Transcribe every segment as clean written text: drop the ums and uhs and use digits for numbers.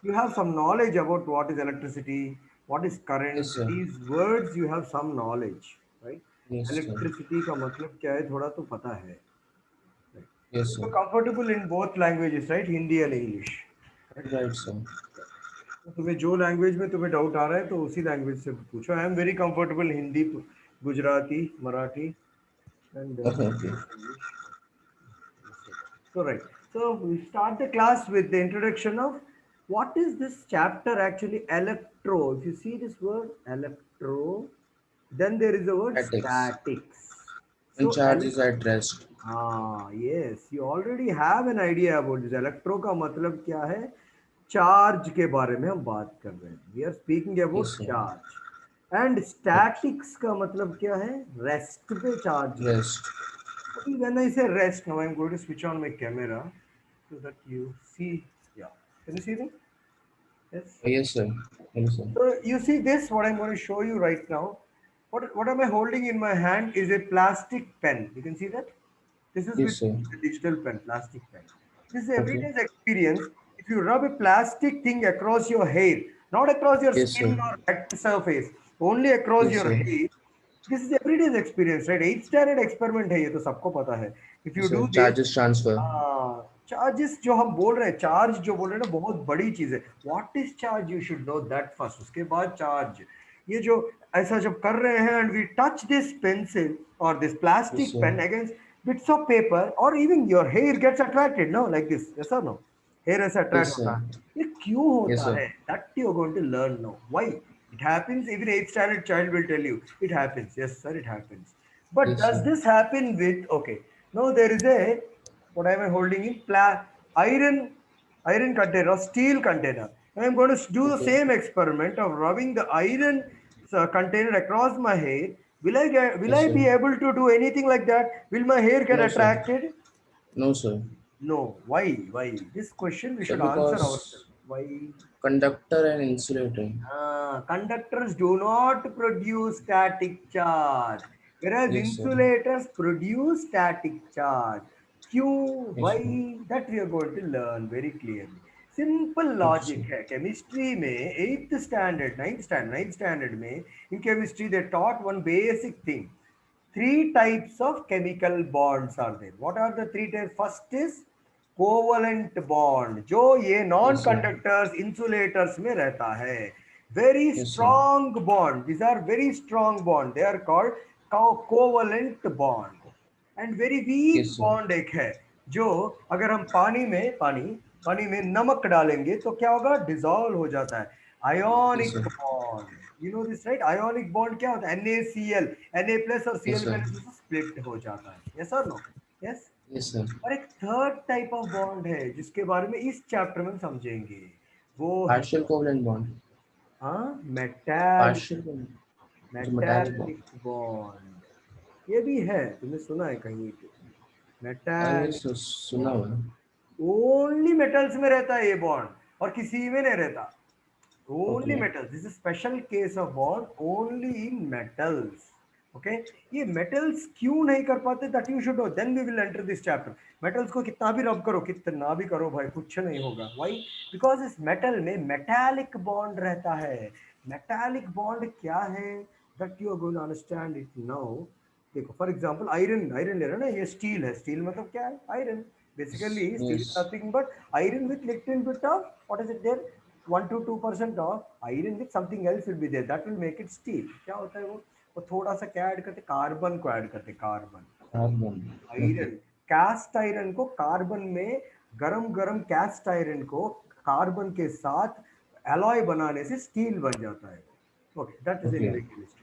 You have some knowledge about what is electricity, what is Yes, current. sir. These words you have some knowledge, right? Yes, sir. Electricity का मतलब क्या है थोड़ा तो पता है, right? Yes, sir. You're comfortable in both languages, right? Hindi and English, right? Right, sir. तो तुम्हें जो लैंग्वेज में तुम्हें डाउट आ रहा है तो उसी लैंग्वेज से पूछो. I am very comfortable Hindi, Gujarati, Marathi and Okay, okay. English. So right. So we start the class with the introduction of what is this chapter actually electro. If you see this word electro, then there is the word Statics. statics. When So charge is at rest. yes, you already have an idea about this. Electro का मतलब क्या है? Charge के बारे में हम बात कर रहे हैं. We are speaking about Yes, sir. charge. And Right. statics का मतलब क्या है? रेस्ट पे चार्ज है. Rest. Okay, when I say rest, now I'm going to switch on my camera so that you see. Yeah, can you see me? Yes. Yes, sir. Yes, sir. So you see this, what I'm going to show you right now. What am I holding in my hand is a plastic pen. You can see that? This is with Yes, sir. a digital pen, plastic pen. This is Okay. everyday's experience. If you rub a plastic thing across your hair, not across your Yes, skin sir. or wet surface, only across Yes, your sir. hair, this is everyday's experience, right? 8 standard experiment है ये तो सबको पता है. If you Yes, do sir. this, Charges transfer. Charges जो हम बोल रहे हैं, चार्ज जो बोल रहे हैं ना, बहुत बड़ी चीज है. What is charge, you should know that first. उसके बाद चार्ज, ये जो ऐसा जब कर रहे हैं and we touch this pencil और this Yes, plastic sir. Pen against bits of paper और even your hair gets attracted, no like this, yes और नो. हेयर ऐसे अट्रैक्ट Yes, होता sir. है. ये क्यों Yes, होता sir. है? That you are going to learn know why it happens. Even 8th standard child will tell you it happens. Yes sir, it happens. But Yes, does sir. this happen with, okay, no, there is a, what am I holding in? Iron container or steel container. I am going to do the Okay. same experiment of rubbing the iron container across my hair. Will Yes, I sir. be able to do anything like that? Will my hair get No, sir. attracted? No, sir. No. Why? Why? This question we Sir, should answer because ourselves. Why? conductor and insulator. Conductors do not produce static charge, whereas Yes, sir. insulators produce static charge. Q, Yes, sir. why? That we are going to learn very clearly. Simple Okay, logic sir. है. Chemistry में 8th standard, ninth standard में in chemistry they taught one basic thing. Three types of chemical bonds are there. What are the three types? First is covalent bond, जो ये non Yes, sir. Conductors insulators में रहता है. Very Yes, sir. Strong bond, these are very strong bond, they are called covalent bond. And very weak Yes, sir. Bond एक है, जो अगर हम पानी में नमक डालेंगे तो क्या होगा? डिजोल्व हो जाता है. Yes, ionic sir. Bond, you know this right? Ionic bond क्या होता है? NaCl, Na प्लस और Yes, Cl sir. Minus split हो जाता है. यस और नो? यस. Yes, sir. और एक थर्ड टाइप ऑफ बॉन्ड है जिसके बारे में इस चैप्टर में हम समझेंगे. वो है, Partial covalent bond. हाँ, मेटालिक, Partial covalent. अच्छा, metallic bond. Metallic bond. ये भी है, तुमने सुना है कहीं पे? ये मेटालिक सुना हुआ है. बॉन्ड ओनली मेटल्स में रहता है ये बॉन्ड, और किसी में नहीं रहता. Only Okay. Metals, this is special case of bond only in metals. Okay. ये मेटल्स क्यों नहीं कर पाते, that you should know, then we will enter this chapter. Metals को कितना भी रब करो, कितना भी करो भाई, कुछ नहीं होगा. व्हाई? बिकॉज इस मेटल में मेटालिक बॉन्ड रहता है. मेटालिक बॉन्ड क्या है, that you are going to understand it now. देखो फॉर एग्जांपल आयरन, ले रहा ना, ये स्टील है. स्टील मतलब क्या है? Iron. Basically steel is Yes. Nothing but iron with little bit of, what is it there, 1 to 2% of iron with something else will be there, that will make it steel. क्या होता है वो थोड़ा सा क्या ऐड करते, carbon को add करते, carbon. Carbon. Okay. Iron, cast iron को कार्बन में, गरम गरम कास्ट आयरन को कार्बन के साथ एलॉय बनाने से स्टील बन जाता है. Okay, that is Okay. Anyway chemistry.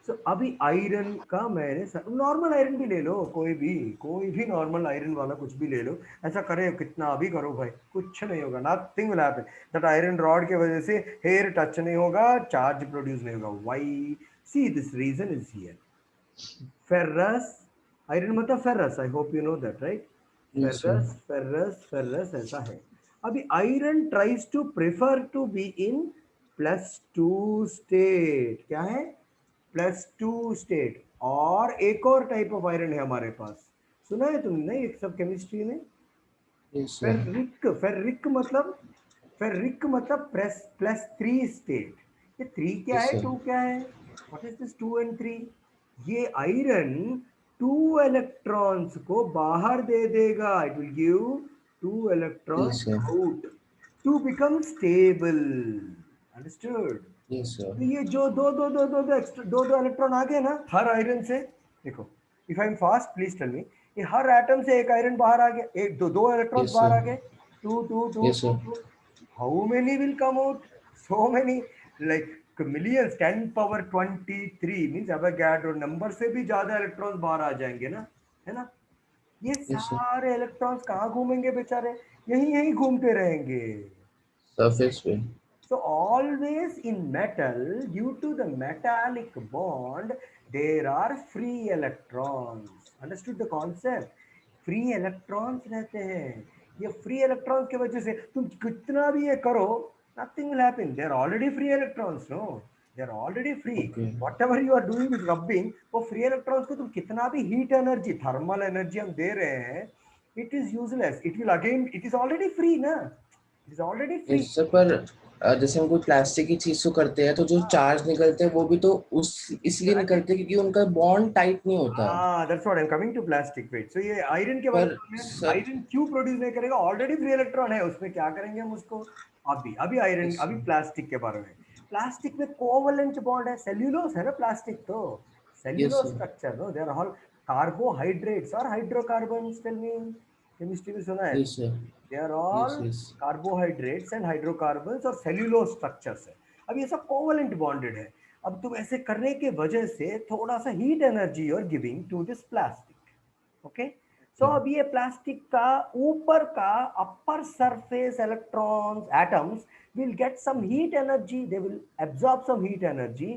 So अभी आयरन का मैंने, नॉर्मल आयरन भी ले लो, कोई भी नॉर्मल आयरन वाला कुछ भी ले लो. ऐसा करे, कितना भी करो भाई, कुछ नहीं होगा. Nothing will happen. That iron rod के वजह से हेयर टच नहीं होगा, चार्ज प्रोड्यूस नहीं होगा. Why? See this reason is here. Ferrous, iron मतलब ferrous, I hope you know that, right? Yes, sir. Ferrous ऐसा है. अभी iron tries to prefer to be in +2 state. क्या है? +2 स्टेट. और एक और टाइप ऑफ आयरन है हमारे पास, सुना है तुमने? एक सब केमिस्ट्री में Yes, sir. फेरिक. फेरिक मतलब फेरिक मतलब +3 स्टेट। ये 3 क्या Yes, है, sir. 2 क्या है? What is this 2 and 3? ये आयरन 2 इलेक्ट्रॉन्स को बाहर दे देगा, it will give 2 Yes, electrons sir. Out to become stable. Understood? Yes, sir. तो ये जो दो दो दो दो दो एक्स्ट्रा दो दो इलेक्ट्रॉन आ गए ना हर आयरन से, देखो, if I am fast please tell me, ये हर एटम से एक आयरन बाहर आ गया, एक दो दो इलेक्ट्रॉन्स Yes, बाहर sir. आ गए, two two two Yes, two sir. Two, how many will come out? So many, like millions, 10 power 23 means Avogadro number से भी ज्यादा इलेक्ट्रॉन्स बाहर आ जाएंगे ना, है ना? ये Yes, sir. सारे इलेक्ट्रॉन्स कहाँ घूमेंगे बेचारे? यहीं यहीं घूमते रहेंगे। Surface way. So always in metal, due to the metallic bond, there are free electrons. Understood the concept? Free electrons रहते हैं। ये free electrons की वजह से तुम कितना भी ये करो, nothing will happen. They are already free electrons, no? They are already free. Okay. Whatever you are doing with rubbing, वो free electrons को तुम कितना भी heat energy, thermal energy हम दे रहे हैं, it is useless. It will again, it is already free ना? It is already free. Yes, sir. पर जैसे हम कोई प्लास्टिक की चीज को करते हैं तो जो चार्ज निकलते हैं वो भी तो उस इसलिए निकलते हैं क्योंकि उनका बॉन्ड टाइट नहीं होता। That's what I'm coming to plastic weight. So ये आयरन के बारे पर में, सर आयरन क्यों प्रोड्यूस नहीं करेगा? ऑलरेडी फ्री इलेक्ट्रॉन है उसमें, क्या करेंगे हम उसको? अभी अभी आयरन, yes, अभी sir. प्लास्टिक के बारे में। प्लास्टिक में कोवलेंट बॉन्ड है, सेल्यूलोज है ना प्लास्टिक तो, Yes, cellulose sir. Structure, no, they are all carbohydrates और हाइड्रोकार्बन्स। टेल मी, केमिस्ट्री में सुना है? Yes, sir. They are Yes, all yes. Carbohydrates and hydrocarbons और सेल्यूलोज स्ट्रक्चर्स है। अब ये सब कोवलेंट बॉन्डेड है। अब तुम ऐसे करने के वजह से थोड़ा सा हीट एनर्जी और giving to this plastic, okay? So Okay. अब ये प्लास्टिक का ऊपर का upper surface electrons atoms will get some heat energy, they will absorb some heat energy,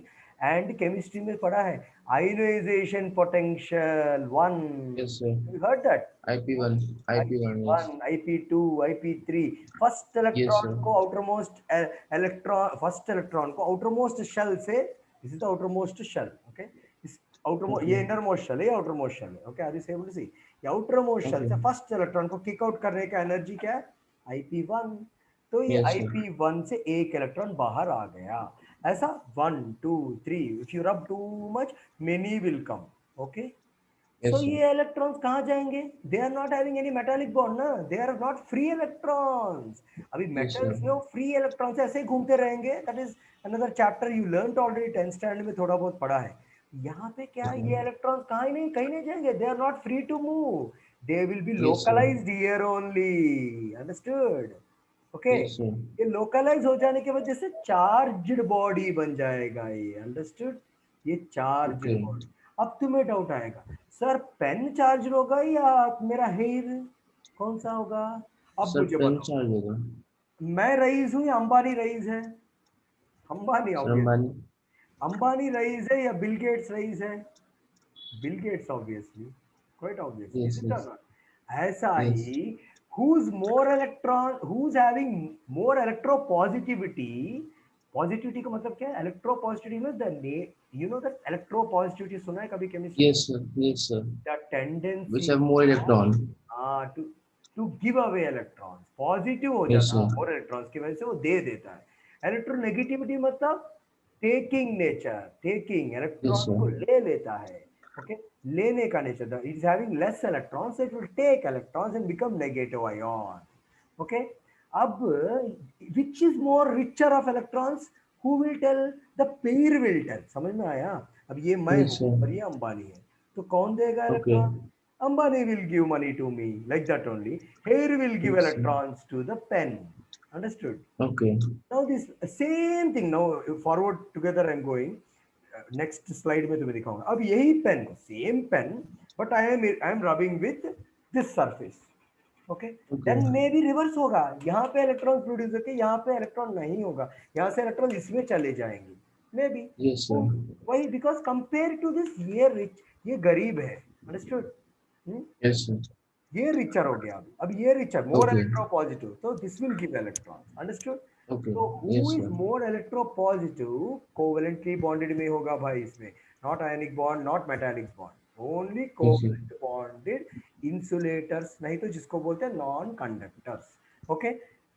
and chemistry में पढ़ा है ionization potential 1, Yes, sir. you heard that? IP1. IP1. Yes. IP1, IP2, IP3, first Yes, electron sir. को outermost electron, first electron को outermost shell से, this is the outermost shell, okay? इस outermost, ये Okay. Innermost shell है, ये outermost shell है, okay? Are you able to see? ये outermost shell Okay. से फर्स्ट इलेक्ट्रॉन को किक आउट करने का एनर्जी क्या है? IP1। तो ये Yes, sir. IP1 से एक इलेक्ट्रॉन बाहर आ गया, ऐसा 1 2 3, if you rub too much many will come, okay? So Yes, sir. ये इलेक्ट्रॉन्स कहाँ जाएंगे? They are not having any metallic bond ना, they are not free electrons. अभी Yes, sir. मेटल्स में वो फ्री इलेक्ट्रॉन्स ऐसे ही घूमते रहेंगे, that is another chapter you learned already, 10th standard में थोड़ा बहुत पढ़ा है। यहाँ पे क्या है, ये इलेक्ट्रॉन्स कहाँ ही नहीं, कहीं नहीं जाएंगे, they are not free to move, they will be Yes, sir. Localized here only. Understood? Okay? Yes, sir. ये लोकलाइज हो जाने की वजह से चार्ज्ड बॉडी बन जाएगा ये। अंडरस्टूड? ये चार्ज्ड Okay. बॉडी। अब तुम्हें डाउट आएगा, सर पेन चार्ज होगा या मेरा हेयर, कौन सा होगा? अब सर मुझे पेन बताओ, चार्ज होगा। मैं रईस हूं या अंबानी रईस है? Ambani sir obvious, Ambani. अंबानी रईस है या बिल गेट्स रईस है? Bill Gates obviously, quite obviously, is Yes, it और yes. नॉट? ऐसा Yes. ही who's more electron, who's having more electropositivity, positivity का मतलब क्या है? इलेक्ट्रोपॉजिटिविटी में the, you know that electropositivity सुना है कभी केमिस्ट्री में? Yes, sir. Yes, sir. the Which tendency have more of electron. to give away electrons, positive हो Yes, जाना sir. और इलेक्ट्रॉन्स की वजह से वो दे देता है। इलेक्ट्रोनेगेटिविटी मतलब taking nature, taking Yes, electron sir. को ले लेता है, ओके? लेने का nature, it is having less electrons, it will take electrons and become negative ion, okay? अब which is more richer of electrons, who will tell? The pair will tell. समझ में आया? अब ये मैं Yes, हूं sir. और ये अंबानी है, तो कौन देगा Okay. Electron? Ambani will give money to me, like that only. Here will give Yes, sir. electrons to the pen. Understood? Okay. Now this same thing. Now forward together I'm going. Next slide में तुम्हें दिखाऊंगा। अब यही pen, same pen, but I am rubbing with this surface. Okay? Okay. Then maybe reverse होगा, यहाँ पे electron produce होते, यहाँ पे इलेक्ट्रॉन नहीं होगा, यहाँ से इलेक्ट्रॉन इसमें चले जाएंगे, मे बी। Yes, sir. वही, बिकॉज कंपेयर टू दिस ये रिच, ये गरीब है। अंडरस्टूड? Yes, sir. ये रिचर हो गया। अब ये रिचर, मोर Okay. इलेक्ट्रोपॉजिटिव, तो this will give electrons. Understood? Okay. तो who Yes, is sir. More electropositive? Covalently bonded में होगा भाई इसमें, not ionic bond, not metallic bond, only Yes, sir. Covalent bonded insulators, नहीं तो जिसको बोलते हैं non conductors, okay?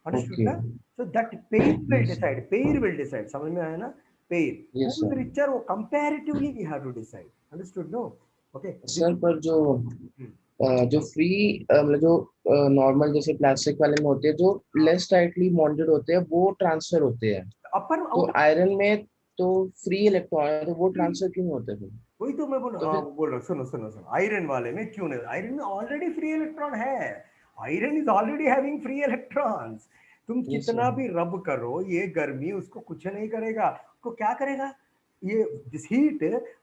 Understood Okay. ना? So that Yes, sir. pair will decide, समझ में आया ना? Pair who Yes, is sir. richer, वो comparatively we have to decide, understood no? Okay, this sir पर hmm. जो फ्री मतलब जो नॉर्मल जैसे प्लास्टिक वाले में होते हैं जो हाँ, लेस टाइटली बॉन्डेड होते हैं वो ट्रांसफर होते हैं, अपन तो आउट आयरन में तो फ्री इलेक्ट्रॉन है तो वो ट्रांसफर क्यों नहीं होते फिर? वही तो मैं बोल, तो हाँ फिर वो बोल रहा हूँ, सुनो सुनो सुनो, आयरन वाले में क्यों नहीं, आयरन में ऑलरेडी फ्री इलेक्ट्रॉन है, iron is already having free electrons, तुम ये कितना सर। भी रब करो ये गर्मी उसको कुछ नहीं करेगा, उसको क्या करेगा, ये this heat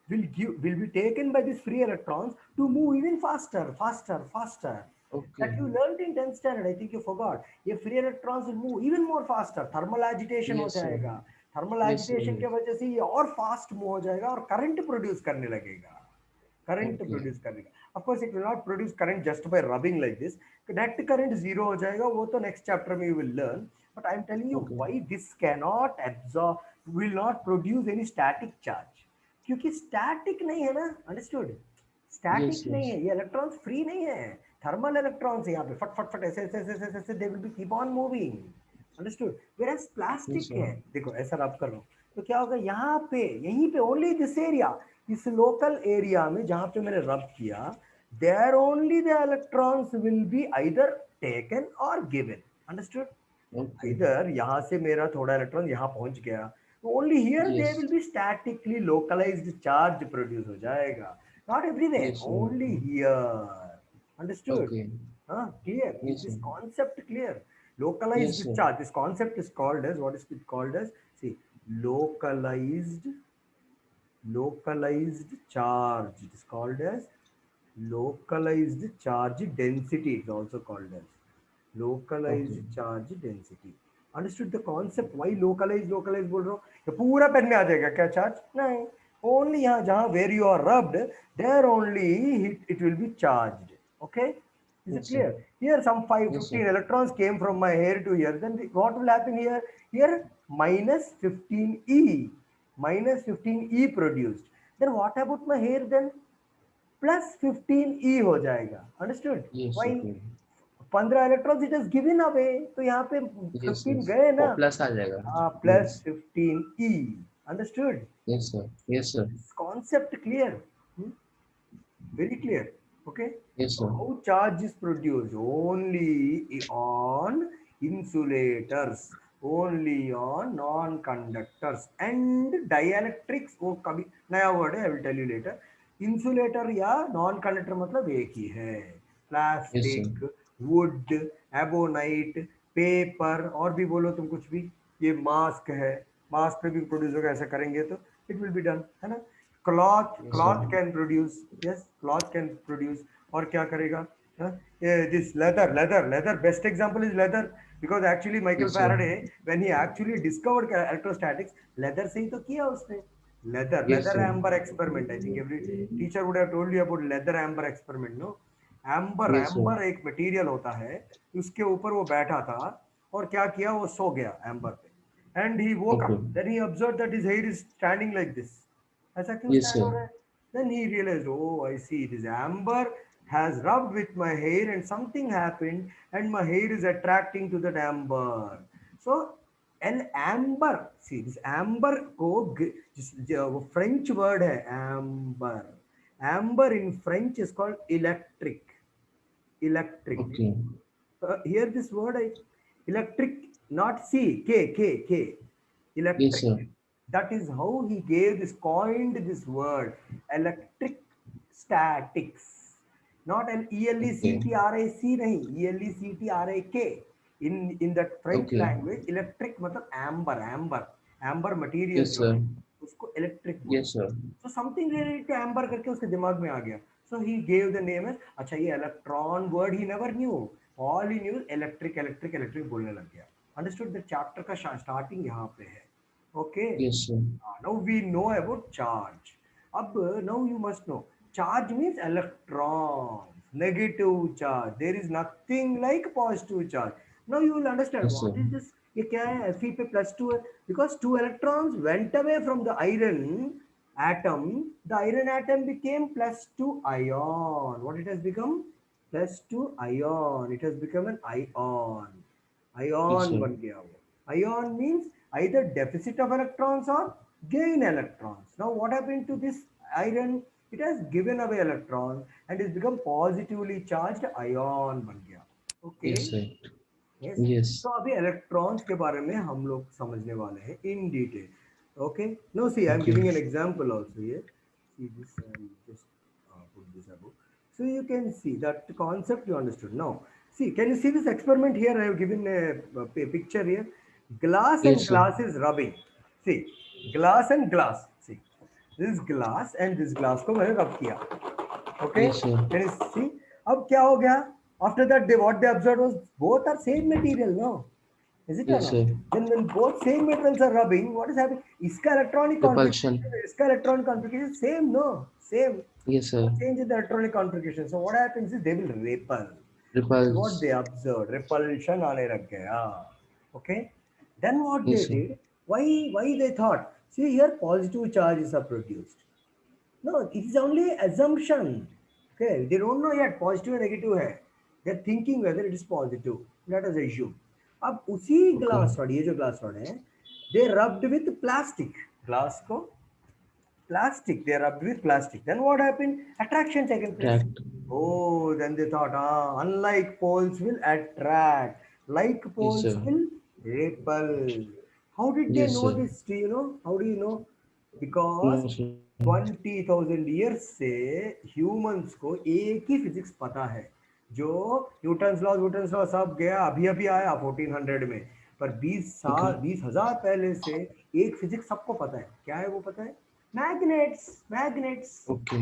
will be taken by this free electrons to move even faster faster faster, okay. that you learned in 10th standard, I think you forgot, ये free electrons will move even more faster, thermal agitation हो yes sir. जाएगा, thermal yes sir. Agitation के वजह से ये और fast move हो जाएगा और करंट प्रोड्यूस करने लगेगा, करंट ओके। प्रोड्यूस करने का, of course it will not produce current just by rubbing like this, net current zero हो जाएगा, वो तो नेक्स्ट चैप्टर में you will learn, but I am telling you okay. Why this can not absorb, will not produce any static charge, क्योंकि static नहीं है ना, understood, yes static नहीं यस। है, ये इलेक्ट्रॉन्स फ्री नहीं है, थर्मल इलेक्ट्रॉन्स यहाँ पे फट फट फट ऐसे ऐसे ऐसे ऐसे ऐसे दे will be keep on moving, understood, whereas yes plastic sir. है, देखो ऐसा रब कर रहा हूँ तो क्या होगा यहाँ पे, यहीं पे ओनली दिस एरिया, इस लोकल एरिया में जहां पे मैंने रब किया, there only the electrons will be either taken और गिवन, अंडरस्टूड, ओके। इधर यहाँ से मेरा थोड़ा इलेक्ट्रॉन यहाँ पहुंच गया, तो only here they yes. Will be statically localized charge produce हो जाएगा, not everywhere, yes sir. Only here, understood, okay. हाँ clear, is yes this sir. Concept clear, yes localized sir. charge, this concept is called as, what is it called as, see, localized, localized charge, it is called as localized charge density, it is also called as okay. localized charge density, understood the concept, why localized बोल रहा हूँ, ये पूरा pen में आ जाएगा क्या charge, नहीं, only यहाँ जहाँ where you are rubbed, there only it will be charged, okay, is it yes clear, sir. here some 5 yes sir. 15 electrons came from my hair to here, then what will happen here, here minus 15e, minus 15e produced, then what about my hair then, plus 15e हो जाएगा, understood, yes वाई, okay. 15 electrons it is given away, तो यहाँ पे yes 15 yes. गए ना, plus आ जाएगा। हाँ yes. Plus 15e, understood, yes sir. Yes sir. Concept clear, very clear, okay, yes so sir. how charge is produced, only on insulators, only on non conductors and dielectrics, वो कभी नया word है, I will tell you later, insulator या non conductor मतलब एक ही है, yes sir. Plastic, would, ebonite, paper, और भी बोलो तुम कुछ भी, ये मास्क है, मास्क पे भी प्रोड्यूस होगा, ऐसा करेंगे तो इट विल बी डन, है ना, cloth, yes cloth sir. Can produce, yes cloth can produce, और क्या करेगा, this leather best example is leather, because actually Michael yes sir. Faraday, when he actually discovered electrostatics, leather से ही तो किया उसने, yes leather sir. amber experiment, I think every teacher would have told you about leather amber experiment, no, amber, yes sir. amber एक material होता है, उसके ऊपर वो बैठा था और क्या किया, वो सो गया एम्बर पे, and he woke okay. up, then he observed that his hair is standing like this, ऐसा क्यों यस stand हो सर। रहा है, then he realized, oh I see, this amber has rubbed with my hair and something happened and my hair is attracting to that amber, so an amber, see this amber को वो French word है amber, amber in French is called electric, electric, okay. here this word I, electric, not C, K, yes electric, sir. that is how he gave this, coined this word, electric statics, not an okay. electric nahi, electric, in that French okay. language electric मतलब amber material yes जो sir. है उसको electric yes बोलते हैं, sir. so something related to amber करके उसके दिमाग में आ गया, so he gave the name as, अच्छा ये electron word he never knew, all he knew electric बोलने लग गया, understood, the chapter का starting यहाँ पे है, okay, yes sir. now we know about charge, अब now you must know, charge means electrons, negative charge, there is nothing like positive charge, now you will understand yes what sir. is this, ये क्या है, Fe पे plus 2 है, because two electrons went away from the iron atom, the iron atom became plus 2 ion, what it has become, plus 2 ion, it has become an ion, Yes, ion sir. बन गया वो. Ion means either deficit of electrons or gain electrons. Now what happened to this iron? It has given away electrons and it's become positively charged ion बन गया. Okay. Yes, sir. Yes. Yes. तो अभी electrons के बारे में हम लोग समझने वाले हैं in detail. Okay. No see I am Okay. Giving an example also here. See this, I just put this above. So you can see that concept you understood. Now, see, can you see this experiment here? I have given a picture here. Glass and Yes, sir. glass is rubbing. See, glass and glass. See, this glass and this glass को मैंने rub किया. Okay, Yes, sir. can you see? अब क्या हो गया? After that, they what they observed was both are same material, no? Is it or Yes, not? sir. Then when both same metals are rubbing, what is happening? इसका electronic Repulsion. configuration, इसका electronic configuration same, no? Same. Yes, No sir. change in the electronic configuration. So what happens is they will repel. This is what Repulse. they observed. Repulsion आने लग गया. Okay. Then what they Yes, sir. did? Why they thought? See here, positive charges are produced. No, it is only assumption. Okay, they don't know yet positive and negative है. They're thinking whether it is positive. Let us assume. अब उसी Okay. glass rod, ये जो glass rod है, they rubbed with plastic. Glass को plastic. They rubbed with plastic. Then what happened? Attraction taken place. Attract. Oh, then they thought, unlike poles will attract, like Yes, poles sir. will repel. How did they Yes, know sir. this? Do you know? How do you know? Because No, sir. 20,000 years से humans को एक ही physics पता है. जो Newton's law सब गया, अभी अभी आया 1400 में, पर 20 साल, Okay. 20,000 पहले से एक फिजिक्स सबको पता है. क्या है वो पता है? मैग्नेट्स. मैग्नेट्स. Okay.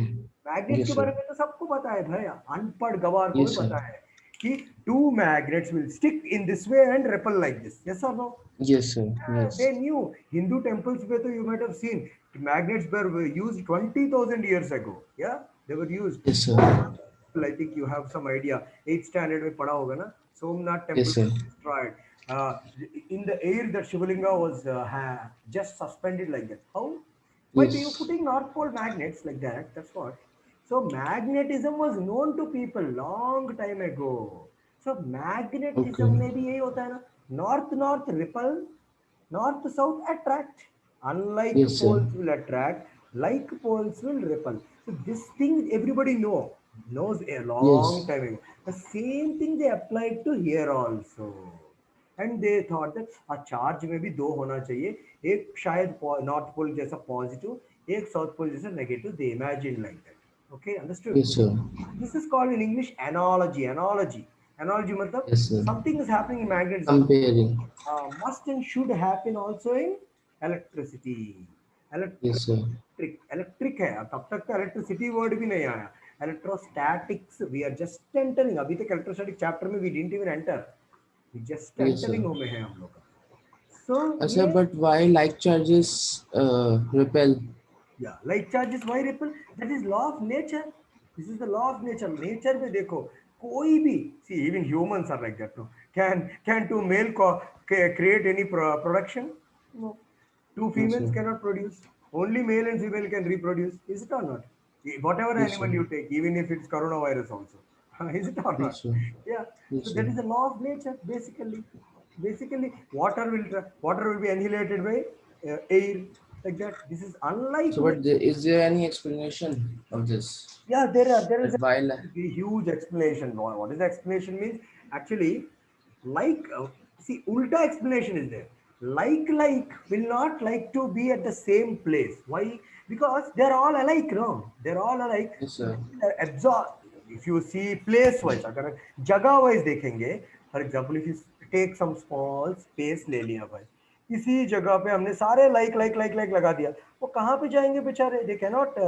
मैग्नेट्स के Yes, बारे sir. में तो सबको पता है भाई, अनपढ़ गवार को भी Yes, sir. पता है कि two magnets will stick in this way and ripple like this. Yes और no? Yes, sir. They Yes. knew. Hindu temples पे तो you might have seen magnets were used 20,000 years ago. Yeah, they were used. Yes, sir. I think you have some idea. 8th standard में पढ़ा होगा ना? Somnath temple Yes, sir. was destroyed. Uh, in the air, that Shivalinga was just suspended like that. How? By you Yes. putting North Pole magnets like that. That's what. So magnetism was known to people long time ago. So magnetism Okay. में भी यही होता है ना? North north repel, north south attract. Unlike Yes, sir. poles will attract, like poles will repel. So this thing everybody knows a long Yes. time ago. The same thing they applied to here also. And they thought that charge में भी दो होना चाहिए, एक शायद north pole जैसा positive, एक south pole जैसा negative. They imagine like that. Okay, understood. Yes, sir. This is called in English analogy. Analogy मतलब Yes, sir. Something is happening in magnetism, Comparing. must and should happen also in electricity. Yes, sir. Electric है, तब तक तो electricity word भी नहीं आया. Electrostatics we are just entering. अभी तक इलेक्ट्रोस्टैटिक चैप्टर में we didn't even enter. Just Yes, sir. Entering में है हम लोग का. सो Sir, ये, but why like charges repel? या like charges why repel, that is law of nature. This is the law of nature. Nature में देखो कोई भी, see even humans are like that. No, can two male create any production? No. Two No, females sir. cannot produce. Only male and female can reproduce. Is it or not? Whatever Yes, sir. animal you take, even if it's coronavirus also. Is it or not? Yes, sir. Yeah. Yes, So sir. that is the law of nature, basically. Basically, water will be annihilated by air, like that. This is unlike So, with, but is there any explanation of this? yeah, there is That why? a huge explanation. What is the explanation means? Actually, like, see, ulta explanation is there. Like will not like to be at the same place. Why? Because they're all alike, no? They're all alike. Yes, sir. Absorb. If you see place wise, अगर जगह wise देखेंगे, for example, if you take some small space ले लिया भाई, इसी जगह पे हमने सारे like लगा दिया, वो कहाँ पे जाएंगे बेचारे? They cannot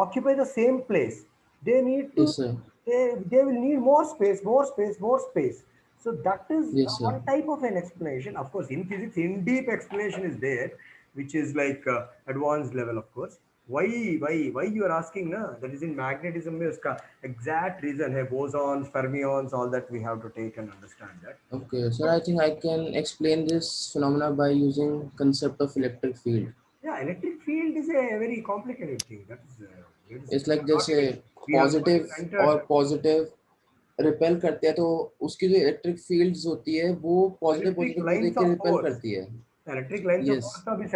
occupy the same place. They need to, Yes, sir. they will need more space, more space. So that is Yes, sir. one type of an explanation. Of course, in physics, in deep explanation is there, which is like advanced level, of course. Why you are asking? Na? That is in magnetism में उसका exact reason है. Bosons, fermions, all that we have to take and understand that. Okay, sir. I think I can explain this phenomena by using concept of electric field. Yeah, electric field is a very complicated thing. That is It's like not just even, a we have not positive even entered or that. positive repel करते हैं तो उसकी जो electric fields होती है वो positive Electric positive को lines देख के of रिपेल force. करती है. Electric lines of yes force का भी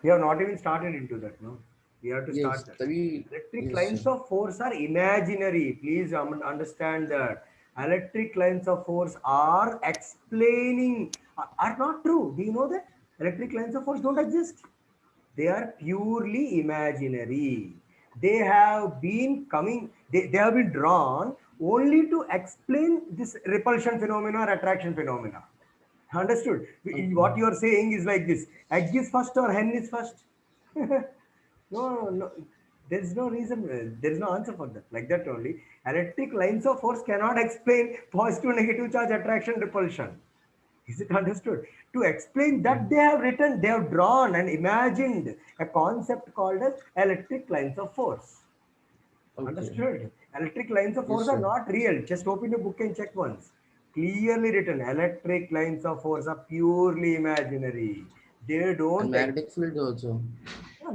we have not even started into that, no? We have to yes start that. तभी. Electric yes lines of force are imaginary. Please understand that. Electric lines of force are explaining, are not true. Do you know that? Electric lines of force don't exist. They are purely imaginary. They have been coming, they have been drawn only to explain this repulsion phenomena or attraction phenomena. Understood? Okay. What you are saying is like this: egg is first or hen is first? No, no, there's no reason, there is no answer for that. Like that only. Electric lines of force cannot explain positive, negative charge, attraction, repulsion. Is it understood? To explain that, they have written, they have drawn and imagined a concept called as electric lines of force. Okay. Understood? Electric lines of force yes are sir. not real. Just open the book and check once. Clearly written, electric lines of force are purely imaginary. They and don't exist. Magnetic field also.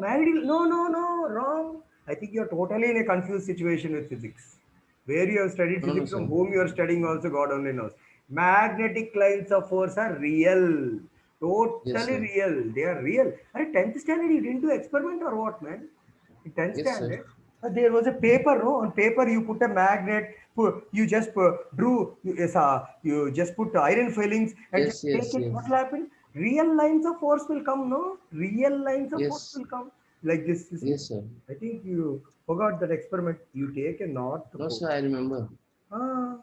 Married? No, no, no, wrong. I think you're totally in a confused situation with physics. Where you have studied no no physics, from sir. whom you are studying, also God only knows. Magnetic lines of force are real. Yes Totally sir. real. They are real. Are 10th standard, you didn't do experiment or what, man? In 10th yes sir. standard, there was a paper, no? On paper, you put a magnet, you just drew, you just put iron filings and just yes yes take it. Yes What will happen? Real lines of force will come, no? Real lines of yes force will come like this. You see? Yes sir. I think you forgot that experiment. You take a north no pole. Sir I remember. Ah,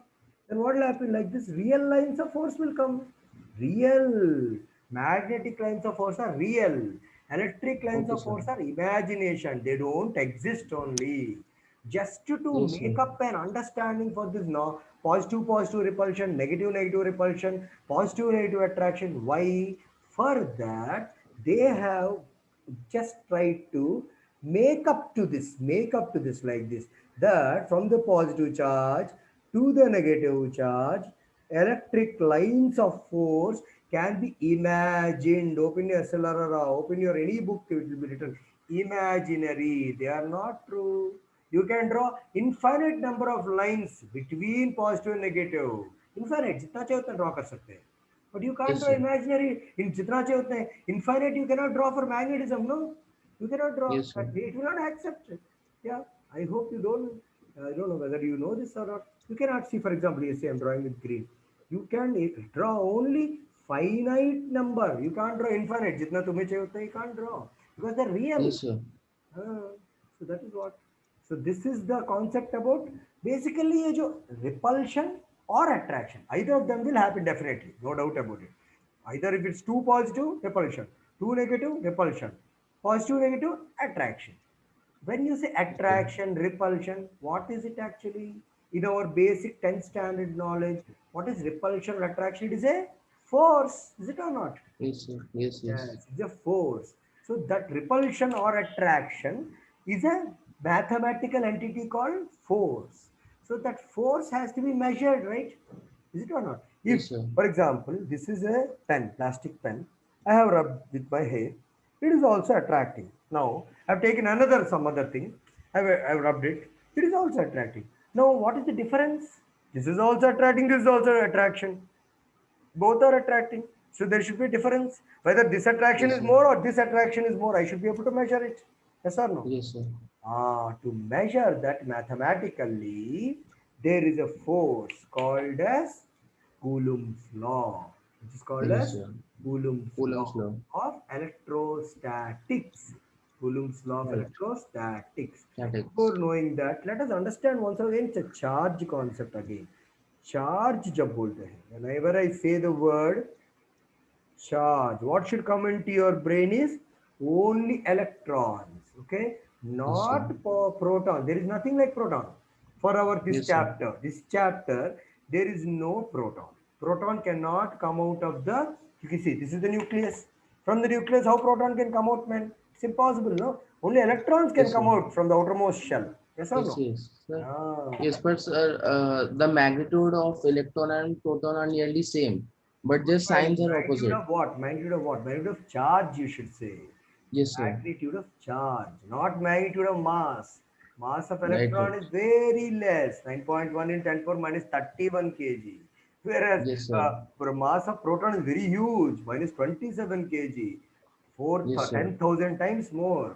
then what will happen? Like this, real lines of force will come. Real magnetic lines of force are real. Electric lines okay of sir. force are imagination. They don't exist only. Just to yes make sir. up an understanding for this, no, positive positive repulsion, negative negative repulsion, positive negative attraction. Why? For that, they have just tried to make up to this like this, that from the positive charge to the negative charge, electric lines of force can be imagined. Open your SLR, open your any book, it will be written imaginary. They are not true. You can draw infinite number of lines between positive and negative. Infinite, जितना चाहे उतना draw कर सकते हैं. But you can't yes draw sir. imaginary. In जितना चाहिए उतने infinite you cannot draw for magnetism, no? You cannot draw. Yes sir. It will not accept it. Yeah, I hope you don't. I don't know whether you know this or not. You cannot see, for example, you say I'm drawing with green. You can draw only finite number. You can't draw infinite. जितना तुम्हें चाहिए उतना you can't draw because they're real. Yes sir. So that is what. So this is the concept about basically ये जो repulsion or attraction, either of them will happen definitely, no doubt about it. Either if it's too positive, repulsion, too negative, repulsion, positive, negative, attraction. When you say okay. attraction, repulsion, what is it actually? In our basic 10th standard knowledge, what is repulsion or attraction? It is a force, is it or not? Yes sir. Yes yes. Yes, it's a force. So that repulsion or attraction is a mathematical entity called force. So that force has to be measured, right? Is it or not? If, yes sir. for example, this is a pen, plastic pen, I have rubbed with my hair, it is also attracting. Now, I've taken another some other thing, I've rubbed it, it is also attracting. Now, what is the difference? This is also attracting, this is also attraction. Both are attracting. So there should be a difference. Whether this attraction yes is sir. more or this attraction is more, I should be able to measure it. Yes or no? Yes sir. To measure that mathematically, there is a force called as Coulomb's law, which is called yes as sir. Coulomb's Coulomb's law law. of electrostatics. Coulomb's law of right. electrostatics. Statics. Before knowing that, let us understand once again the charge concept again. Charge जब बोलते हैं, whenever I say the word charge, what should come into your brain is only electrons, okay, yes sir. not proton. There is nothing like proton for our yes sir. this chapter. There is no proton. Proton cannot come out of the, you can see this is the nucleus. From the nucleus, how proton can come out, man? It's impossible, no? Only electrons can yes come sir. out from the outermost shell. Yes or Yes, no? yes, sir. Ah. Yes, but sir, the magnitude of electron and proton are nearly same, but their signs are Magnitude opposite. of what? Magnitude of what? Magnitude of charge, you should say. Yes, sir. Magnitude of charge, not magnitude of mass. Mass of Right, electron right. is very less, 9.1 in 10 power minus 31 kg. Whereas Yes, sir. mass of proton is very huge, minus 27 kg, Yes, sir. 10,000 times more.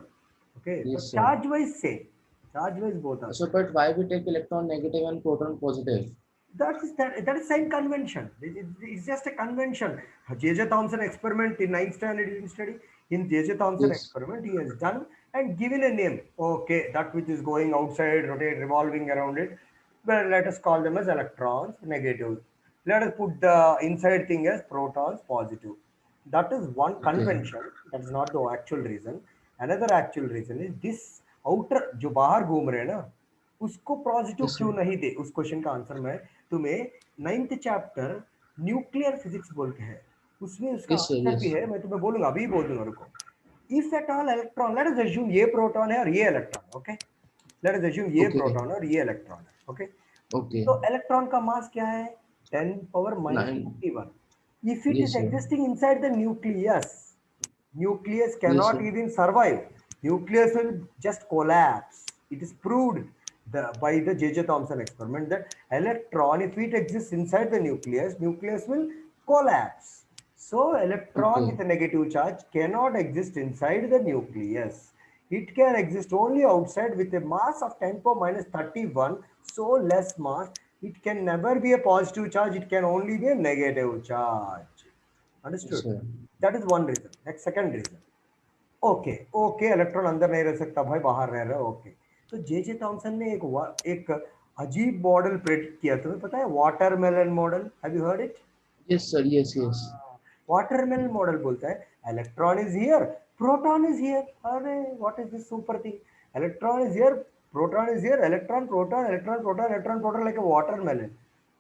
Okay, but Yes, sir. charge wise same. Charge wise both are So, same. but why we take electron negative and proton positive? That is same convention. It's just a convention. J.J. Thomson experiment in ninth standard you didn't study. In J.J. Thomson Yes. experiment, he has done and given a name. Okay, that which is going outside, rotate, revolving around it. Well, let us call them as electrons, negative. Let us put the inside thing as protons, positive. That is one Okay. convention. That is not the actual reason. Another actual reason is this outer जो बाहर घूम रहे हैं ना उसको positive Yes, क्यों sir. नहीं दे उस क्वेश्चन का आंसर मैं तुम्हें नाइन्थ चैप्टर न्यूक्लियर फिजिक्स बोल के है उसमें उसका Yes, sir. आंसर भी Yes. है मैं तुम्हें बोलूंगा अभी बोल दूंगा रुको if at all electron let us assume ये प्रोटॉन है और ये electron okay let us assume ये Okay. प्रोटॉन और ये इलेक्ट्रॉन है ओके Okay. तो इलेक्ट्रॉन का मास क्या है 10 power minus Nine. 31 if it is Yes, sir. existing inside the nucleus Yes, cannot sir. even survive. Nucleus will just collapse. It is proved by the J.J. Thomson experiment that electron, if it exists inside the nucleus will collapse. So electron Okay. with a negative charge cannot exist inside the nucleus. It can exist only outside with a mass of 10 power minus 31, so less mass. It can never be a positive charge, it can only be a negative charge. Yes, Understood? sir. That is one reason. Next, second reason. Okay okay electron अंदर नहीं रह सकता भाई बाहर रह रहा है okay तो जे थॉमसन ने एक अजीब मॉडल प्रेडिक्ट किया तुम्हें पता है watermelon model have you heard it Yes, sir. Yes, yes. Watermelon model बोलता है electron is here proton is here अरे what is this super thing electron is here proton is here electron proton like a watermelon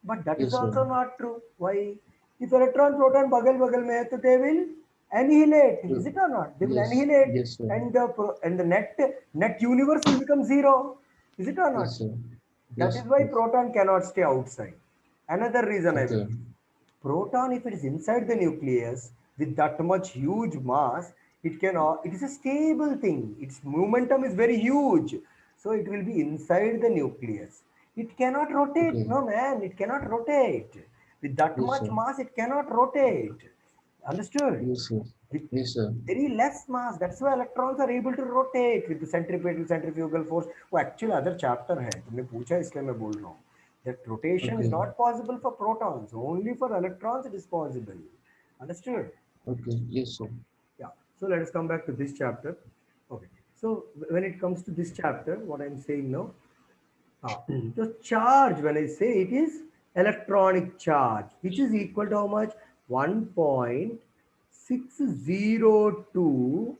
but that is Yes, sir. Also not true why if electron proton बगल बगल में है तो they will annihilate is it or not they will Yes. annihilate Yes, sir. and the net universe will become zero is it or not Yes, sir. that Yes. is why Yes. proton cannot stay outside another reason I will Okay. give proton if it is inside the nucleus with that much huge mass it is a stable thing its momentum is very huge so it will be inside the nucleus it cannot rotate Okay. no man it cannot rotate with that Yes, much sir. mass it cannot rotate understood Yes, sir. with Yes, sir. very less mass that's why electrons are able to rotate with the centrifugal force वो actually other chapter है तुमने पूछा इसलिए मैं बोल रहा हूँ that rotation is Okay. not possible for protons only for electrons it is possible understood Okay. Yes, sir. yeah so let us come back to this chapter okay so when it comes to this chapter what I'm saying now the charge, when I say it is electronic charge, which is equal to how much? 1.602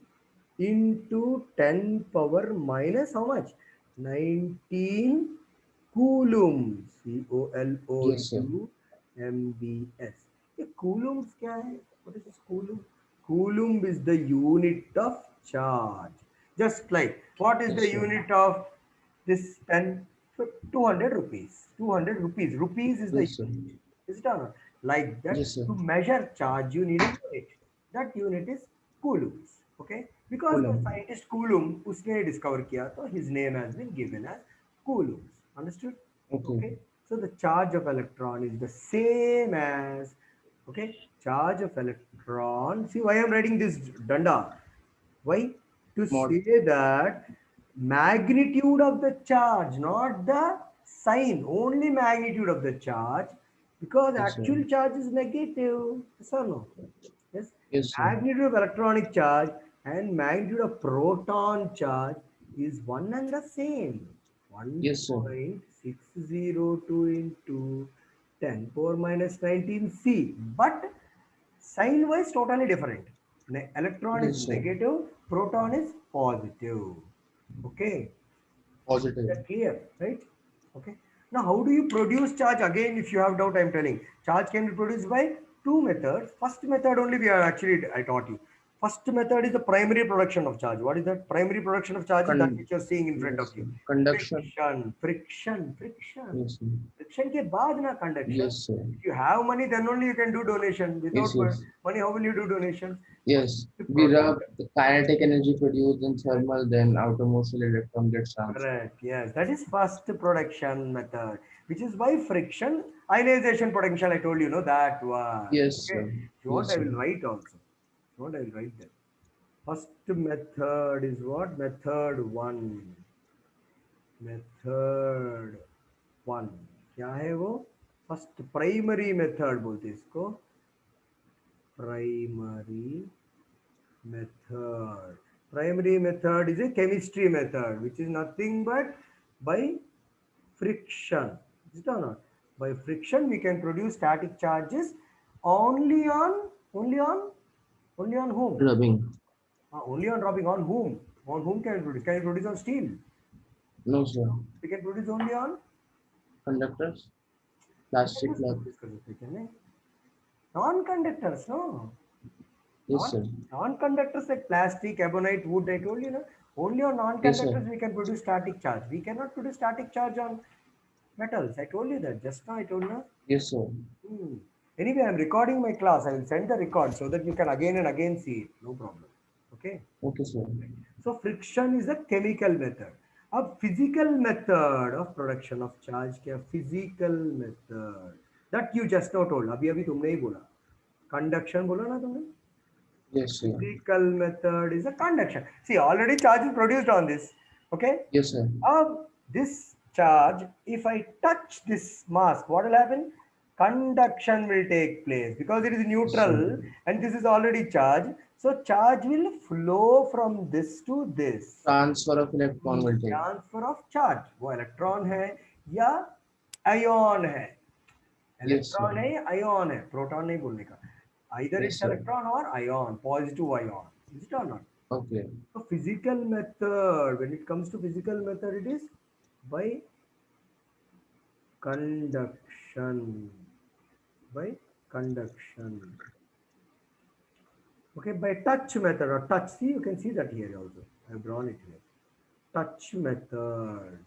into 10 power minus how much? 19 coulombs. Yes, sir. COLOUMBS. ये coulombs क्या है? What is this coulomb? Coulomb is the unit of charge. Just like what is Yes, the sir. unit of this pen? So 200 rupees. 200 rupees. Rupees is the Yes, sir. unit. Is it or not? Like that, Yes, sir. to measure charge, you need a unit. That unit is coulombs. Okay? Because the Coulomb. scientist Coulomb, उसने discover किया, तो his name has been given as coulombs. Understood? Okay. Okay. So the charge of electron is the same as okay charge of electron. See why I'm writing this danda? Why? To Mod. say that magnitude of the charge, not the sign, only magnitude of the charge, because Yes, sir. actual charge is negative. Yes or no? Yes. Yes, sir. Magnitude of electronic charge and magnitude of proton charge is one and the same. Yes, sir. 1.602 into 10 power minus 19 C. But sign wise totally different. Electron is Yes, sir. negative, proton is positive. Okay. Positive. That clear, right? Okay. Now, how do you produce charge? Again, if you have doubt, I'm telling. Charge can be produced by two methods. First method only we are actually I taught you. First method is the primary production of charge. What is that? Primary production of charge is that Con- which you're seeing in front of yes, you. sir. Conduction. Friction. Yes, sir. Friction के बाद ना conduction. Yes, sir. If you have money, then only you can do donation. Yes, Without yes. money, how will you do donation? Yes. To We rub product. the kinetic energy produced in thermal, then outermost electron gets transferred. Correct. Yes, that is first production method, which is by friction. Ionization potential. I told you, no, that one. Yes, Okay. sir. If you want, Yes, I sir. will write also. If you want, I will write that. First method is what? Method one. Method one. क्या है वो? First primary method बोलते हैं इसको. Primary method. Primary method is a chemistry method, which is nothing but by friction. Is it or not? By friction, we can produce static charges only on, only on, only on whom? Rubbing. Only on dropping on whom? On whom can we produce? Can we produce on steel? No, sir. We can produce only on Conductors. Plastic conductors. cloth. Produce कर सकते हैं क्या नहीं? Non-conductors, no. Yes, sir. Non-conductors like plastic, ebonite, wood. I told you, no. Only on Yes, sir. non-conductors we can produce static charge. We cannot produce static charge on metals. I told you that just now. I told you. Yes, sir. Hmm. Anyway, I'm recording my class. I will send the record so that you can again and again see it. No problem. Okay. Okay, sir. So friction is a chemical method. A physical method of production of charge क्या? Physical method that you just now told. अभी अभी तुमने ही बोला. Conduction बोला ना तुमने? Yes, sir. Physical method is a conduction. See, already charge is produced on this. Okay. Yes, sir. This charge, if I touch this mask, what will happen? Conduction will take place because it is neutral and this is already charged. So charge will flow from this to this. Transfer of electron will take. Transfer of charge. वो electron है या ion है. Yes, sir. Electron है या ion है. Proton नहीं बोलने का. Either Yes, it's sir. electron or ion, positive ion. Is it or not? Okay. So physical method, when it comes to physical method, it is by conduction. By conduction. Okay, by touch method or touch. See, you can see that here also. I have drawn it here. Touch method.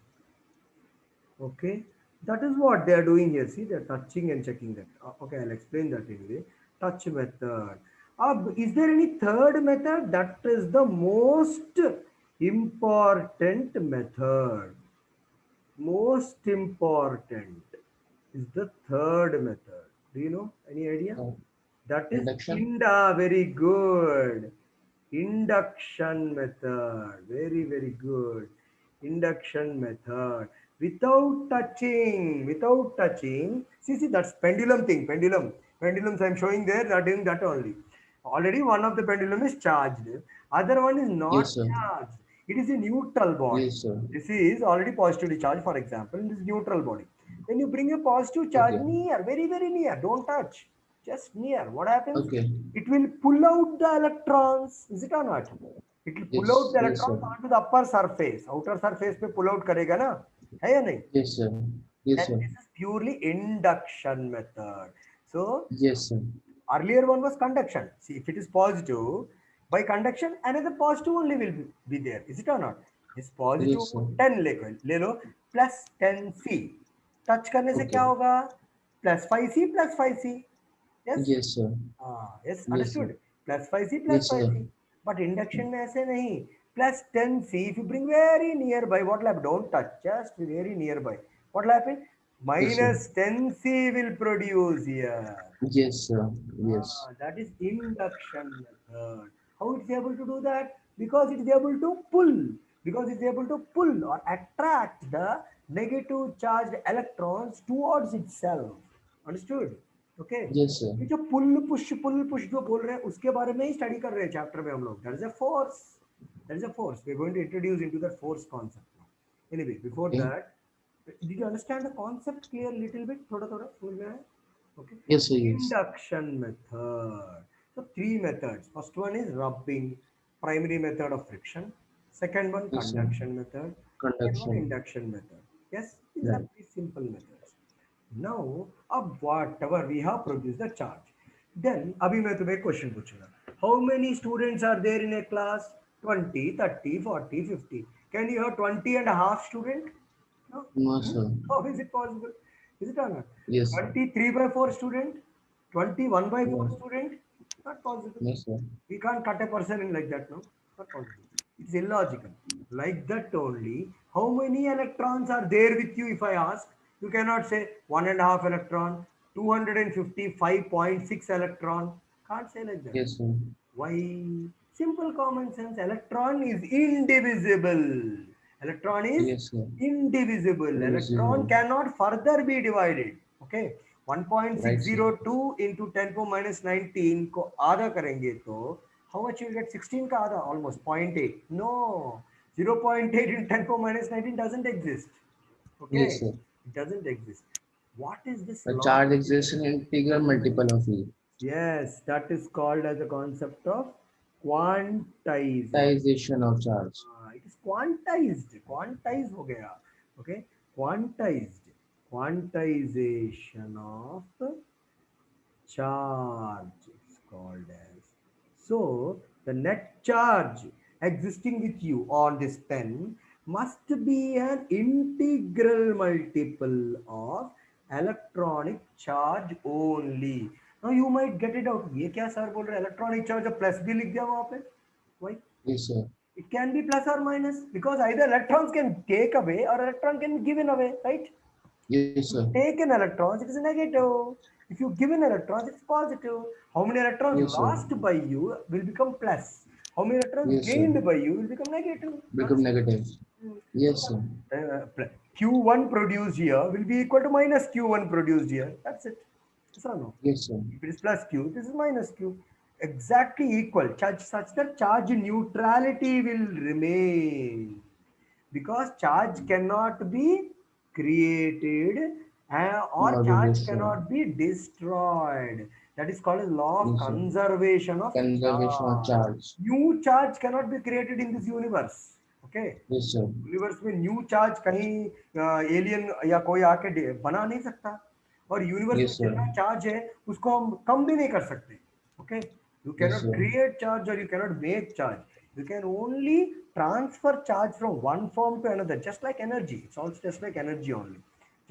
Okay, that is what they are doing here. See, they are touching and checking that. Okay, I'll explain that anyway. Touch method. Is there any third method? That is the most important method. Most important is the third method. Do you know any idea? That is Induction. Very good. Induction method. Very, very good. Induction method. Without touching. Without touching. See, that's pendulum thing. Pendulums I'm showing there. They are doing that only. Already one of the pendulum is charged. Other one is not Yes, sir. charged. It is a neutral body. Yes, sir. This is already positively charged, for example, in this neutral body. When you bring a positive charge Okay. near, very, very near, don't touch, just near, what happens? Okay. It will pull out the electrons. Is it or not? It will pull Yes, out the yes, electrons sir. onto the upper surface. Outer surface पे pull out करेगा ना? है या नहीं? Yes, sir. Yes, Then sir. this is purely induction method. So Yes, sir. earlier one was conduction. See, if it is positive, by conduction, another positive only will be there. Is it or not? Is positive Yes, sir. 10 ले लो plus 10C. Touch करने से Okay. क्या होगा? Plus 5C plus 5C. Yes? Yes, sir. Yes, Yes, understood. sir. Plus 5C plus Yes, sir. 5C. But induction में ऐसे नहीं. Plus 10C. If you bring very nearby, what will happen? Don't touch. Just very nearby. What will happen? Yes, sir. Minus 10C will produce here. Yes, sir. Yes. That is induction method. How it's able to do that? Because it is able to pull. Because it's able to pull or attract the negative charged electrons towards itself. Understood? Okay. Yes, sir. ये जो pull push जो बोल रहे हैं उसके बारे में ही study कर रहे हैं चैप्टर में हम लोग. That is a force. That is a force. We are going to introduce into that force concept now. Anyway, before Okay. that, did you understand the concept clear little bit? थोड़ा थोड़ा समझ में आया? Okay. Yes, sir. Yes. Induction method. So three methods. First one is rubbing, primary method of friction. Second one, Yes, sir. conduction method. Third one, Conduction. induction method. Yes, these are Right. three simple methods. Now, अब whatever we have produced the charge, then अभी मैं तुम्हें question पूछूंगा. How many students are there in a class? 20, 30, 40, 50. Can you have 20 and a half student? No. No, Hmm? sir. How is it possible? Is it or not? Yes, sir. 23 by 4 student? 21 by 4 No, student? Not possible. no, sir. We can't cut a person in like that, no? Not possible. It's illogical. Like that only, how many electrons are there with you if I ask? You cannot say one and a half electron, 255.6 electron. Can't say like that. Yes, sir. Why? Simple common sense. Electron is indivisible. Electron is Yes, sir. indivisible. Electron Invisible. cannot further be divided. Okay. Right, sir. 1.602 into 10 power minus 19 को आधा करेंगे तो how much you will get? 16 का आधा, almost 0.8. No, 0.8 into 10 power minus 19 doesn't exist. Yes, Okay, sir. it doesn't exist. What is this A law? charge exists in integral multiple of E. Yes, that is called as a concept of quantization. Quantization of charge. It is quantized. Quantized हो गया. Okay, quantized. Quantization of charge it's called as. So the net charge existing with you on this pen must be an integral multiple of electronic charge only. Now you might get it out. ये क्या sir बोल रहे हैं? Electronic charge of plus भी लिख दिया वहाँ पे. Why? Yes, sir. It can be plus or minus because either electrons can take away or electron can be given away, right? Yes, You sir. take an electrons, it is negative. If you give an electrons, it's positive. How many electrons Yes, sir. lost by you will become plus. How many electrons Yes, sir. gained by you will become negative. Become That's negative. it. Yes, sir. Q1 produced here will be equal to minus Q1 produced here. That's it. Yes or no? Yes, sir. If it is plus Q, this is minus Q. Exactly equal. Charge such that charge neutrality will remain because charge cannot be created or Not charge yes, sir. cannot be destroyed. That is called as law of Yes, sir. conservation of Conservation of charge. charge. New charge cannot be created in this universe. Okay. Yes, sir. Universe में new charge कहीं alien या कोई आके बना नहीं सकता और universe में Yes, sir. जितना चार्ज है उसको हम कम भी नहीं कर सकते okay you Yes, cannot sir. Create charge और you cannot make charge you can only transfer charge from one form to another just like energy it's also just like energy only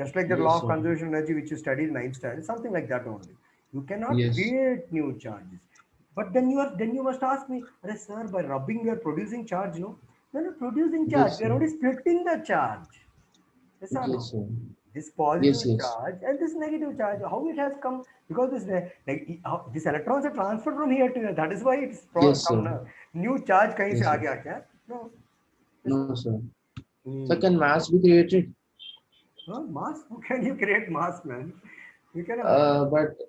just like the law Yes, of sir. conservation of energy which you studied in ninth standard something like that only you cannot Yes. create new charges but then you must ask me Arey sir by rubbing we are producing charge no no no producing charge Yes, we are sir. only splitting the charge yes or no Yes, sir. this Yes, positive yes. charge and this negative charge how it has come because this like these electrons are transferred from here to here that is why it's Yes, come sir. now new charge kahin se Yes, aa sir. gaya kya no yes. No, sir. So Hmm. can mass be created? Huh? Mass how can you create mass man you can have But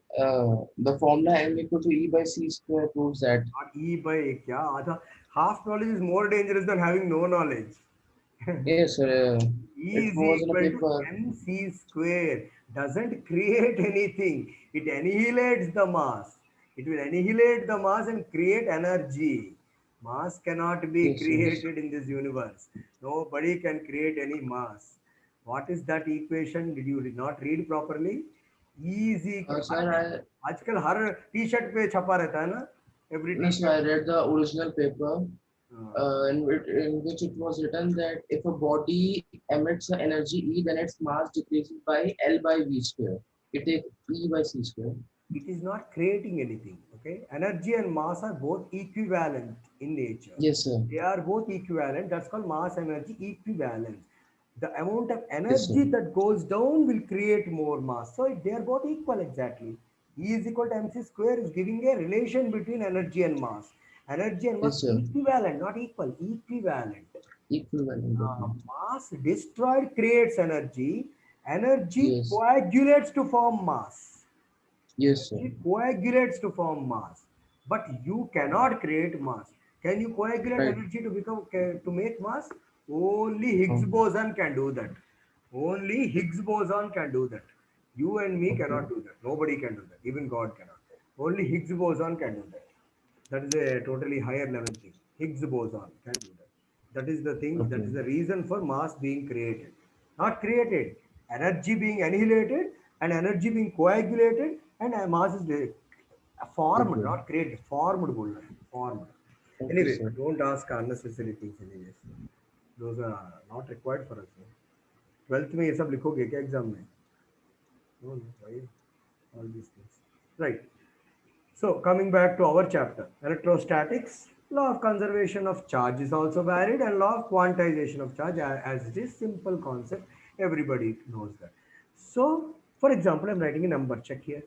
the formula m equal to E by C square proves that. not E by kya आधा half knowledge is more dangerous than having no knowledge Yes, sir. E It is was in a equal to paper. mc square. Doesn't create anything. It annihilates the mass. It will annihilate the mass and create energy. Mass cannot be Yes, yes. created in this universe. Nobody can create any mass. What is that equation? Did you not read properly? E is equal. Sir, आजकल हर T shirt पे छपा रहता है ना every T sir, I shirt read the original paper in which it was written that if a body emits the energy E, then its mass decreases by L by V square. It takes E by C square. it is not creating anything okay energy and mass are both equivalent in nature Yes, sir. they are both equivalent that's called mass energy equivalence the amount of Yes, sir. energy that goes down will create more mass so they are both equal exactly E is equal to mc square is giving a relation between energy and mass Yes, sir. equivalent not equal equivalent Equivalent. Okay. mass destroyed creates energy energy Yes. coagulates to form mass Yes, sir. energy coagulates to form mass but you cannot create mass can you coagulate Right. energy to become to make mass only Higgs Oh, boson can do that only Higgs boson can do that you and me okay. cannot do that nobody can do that even God cannot only Higgs boson can do that that is a totally higher level thing Higgs boson can do that that is the thing that Okay. is the reason for mass being created not created energy being annihilated and energy being coagulated and mass is Formed, Okay. not created. Formed बोल रहा है. Formed. Okay, Anyway, sir. don't ask unnecessary things. Anyways, those are not required for us. 12th में ये सब लिखोगे क्या exam में? No, no, why? All these things. Right. So coming back to our chapter, electrostatics, law of conservation of charge is also varied, and law of quantization of charge, as it is simple concept, everybody knows that. So for example, I'm writing a number, check here,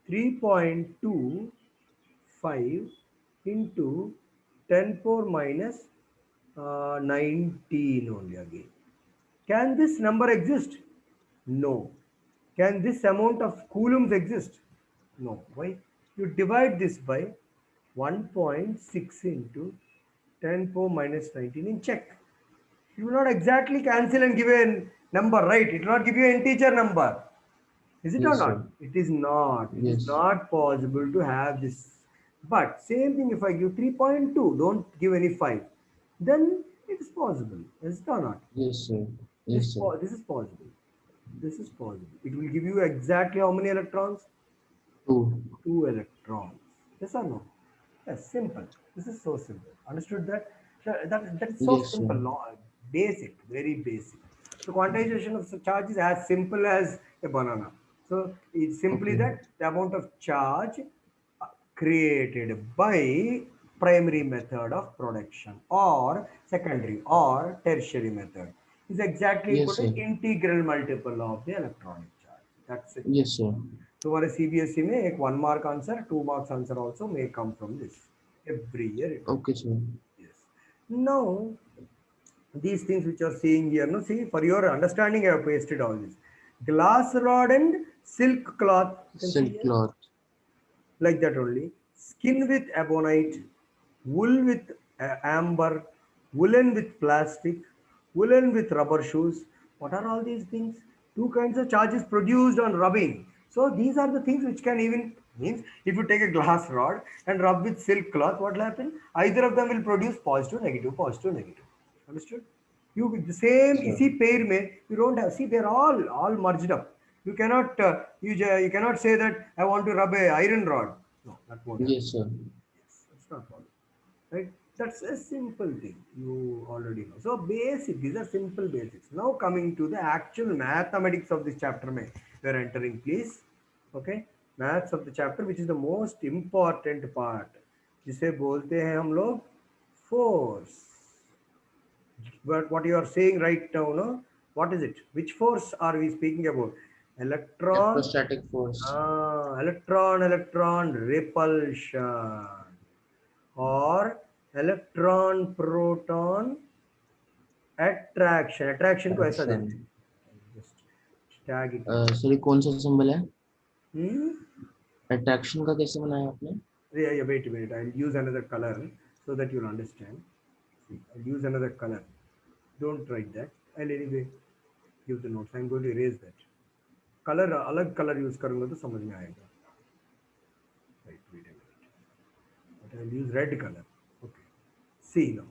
3.25 into 10 power minus 19 only again. Can this number exist? No. Can this amount of coulombs exist? No. Why? You divide this by 1.6 into 10 power minus 19 in check. You will not exactly cancel and give a number, right? It will not give you an integer number. Is it or Yes, sir. not? It is not. It is Yes. not possible to have this. But same thing if I give 3.2, don't give any 5. Then it is possible. Is it or not? Yes, sir. Yes, sir. This is possible. This is possible. It will give you exactly how many electrons? Two. 2 electrons. Yes or no? Yes, simple. This is so simple. Understood that? That is so Yes, sir. simple. Basic, very basic. So quantization of charge is as simple as a banana. So it's simply Okay. that the amount of charge created by primary method of production or secondary or tertiary method is exactly equal Yes, to sir. integral multiple of the electronic charge. That's it. Yes, sir. तो हमारे CBSE में एक 1 mark answer 2 marks answer also may come from this every year it will. Okay, sir. Yes. Now these things which are seeing here, no, see, for your understanding I have pasted all this. Glass rod and silk cloth, you can see Silk here, cloth. like that only. Skin with ebonite, wool with amber, woolen with plastic, woolen with rubber shoes. What are all these things? Two kinds of charges produced on rubbing. So these are the things which can even means if you take a glass rod and rub with silk cloth, what will happen? Either of them will produce positive, negative, positive, negative. Understood? You with the same Sir. इसी pair में you don't have, see they're all merged up. You cannot you cannot say that I want to rub a iron rod. No, that won't happen. Yes, sir. Yes, that's not possible. Right? That's a simple thing. You already know. So basic, these are simple basics. Now coming to the actual mathematics of this chapter, may we are entering, please. Okay, maths of the chapter, which is the most important part. जिसे बोलते हैं हम लोग force. But what you are saying right now, no? What is it? Which force are we speaking about? Electron, Electrostatic force. electron repulsion, or electron proton attraction. Attraction को ऐसा देते Action. हैं. Just tag it here. Sir ये कौन सा symbol है? Hmm? Attraction का कैसे बनाया आपने? Yeah, wait a minute. I'll use another color so that you'll understand. See, I'll use another color. Don't write that. I'll anyway give the notes. I'm going to erase that. Colour अलग colour use करूंगा तो समझ में आएगा. Right, wait a minute. But I'll use red color. Okay. See now.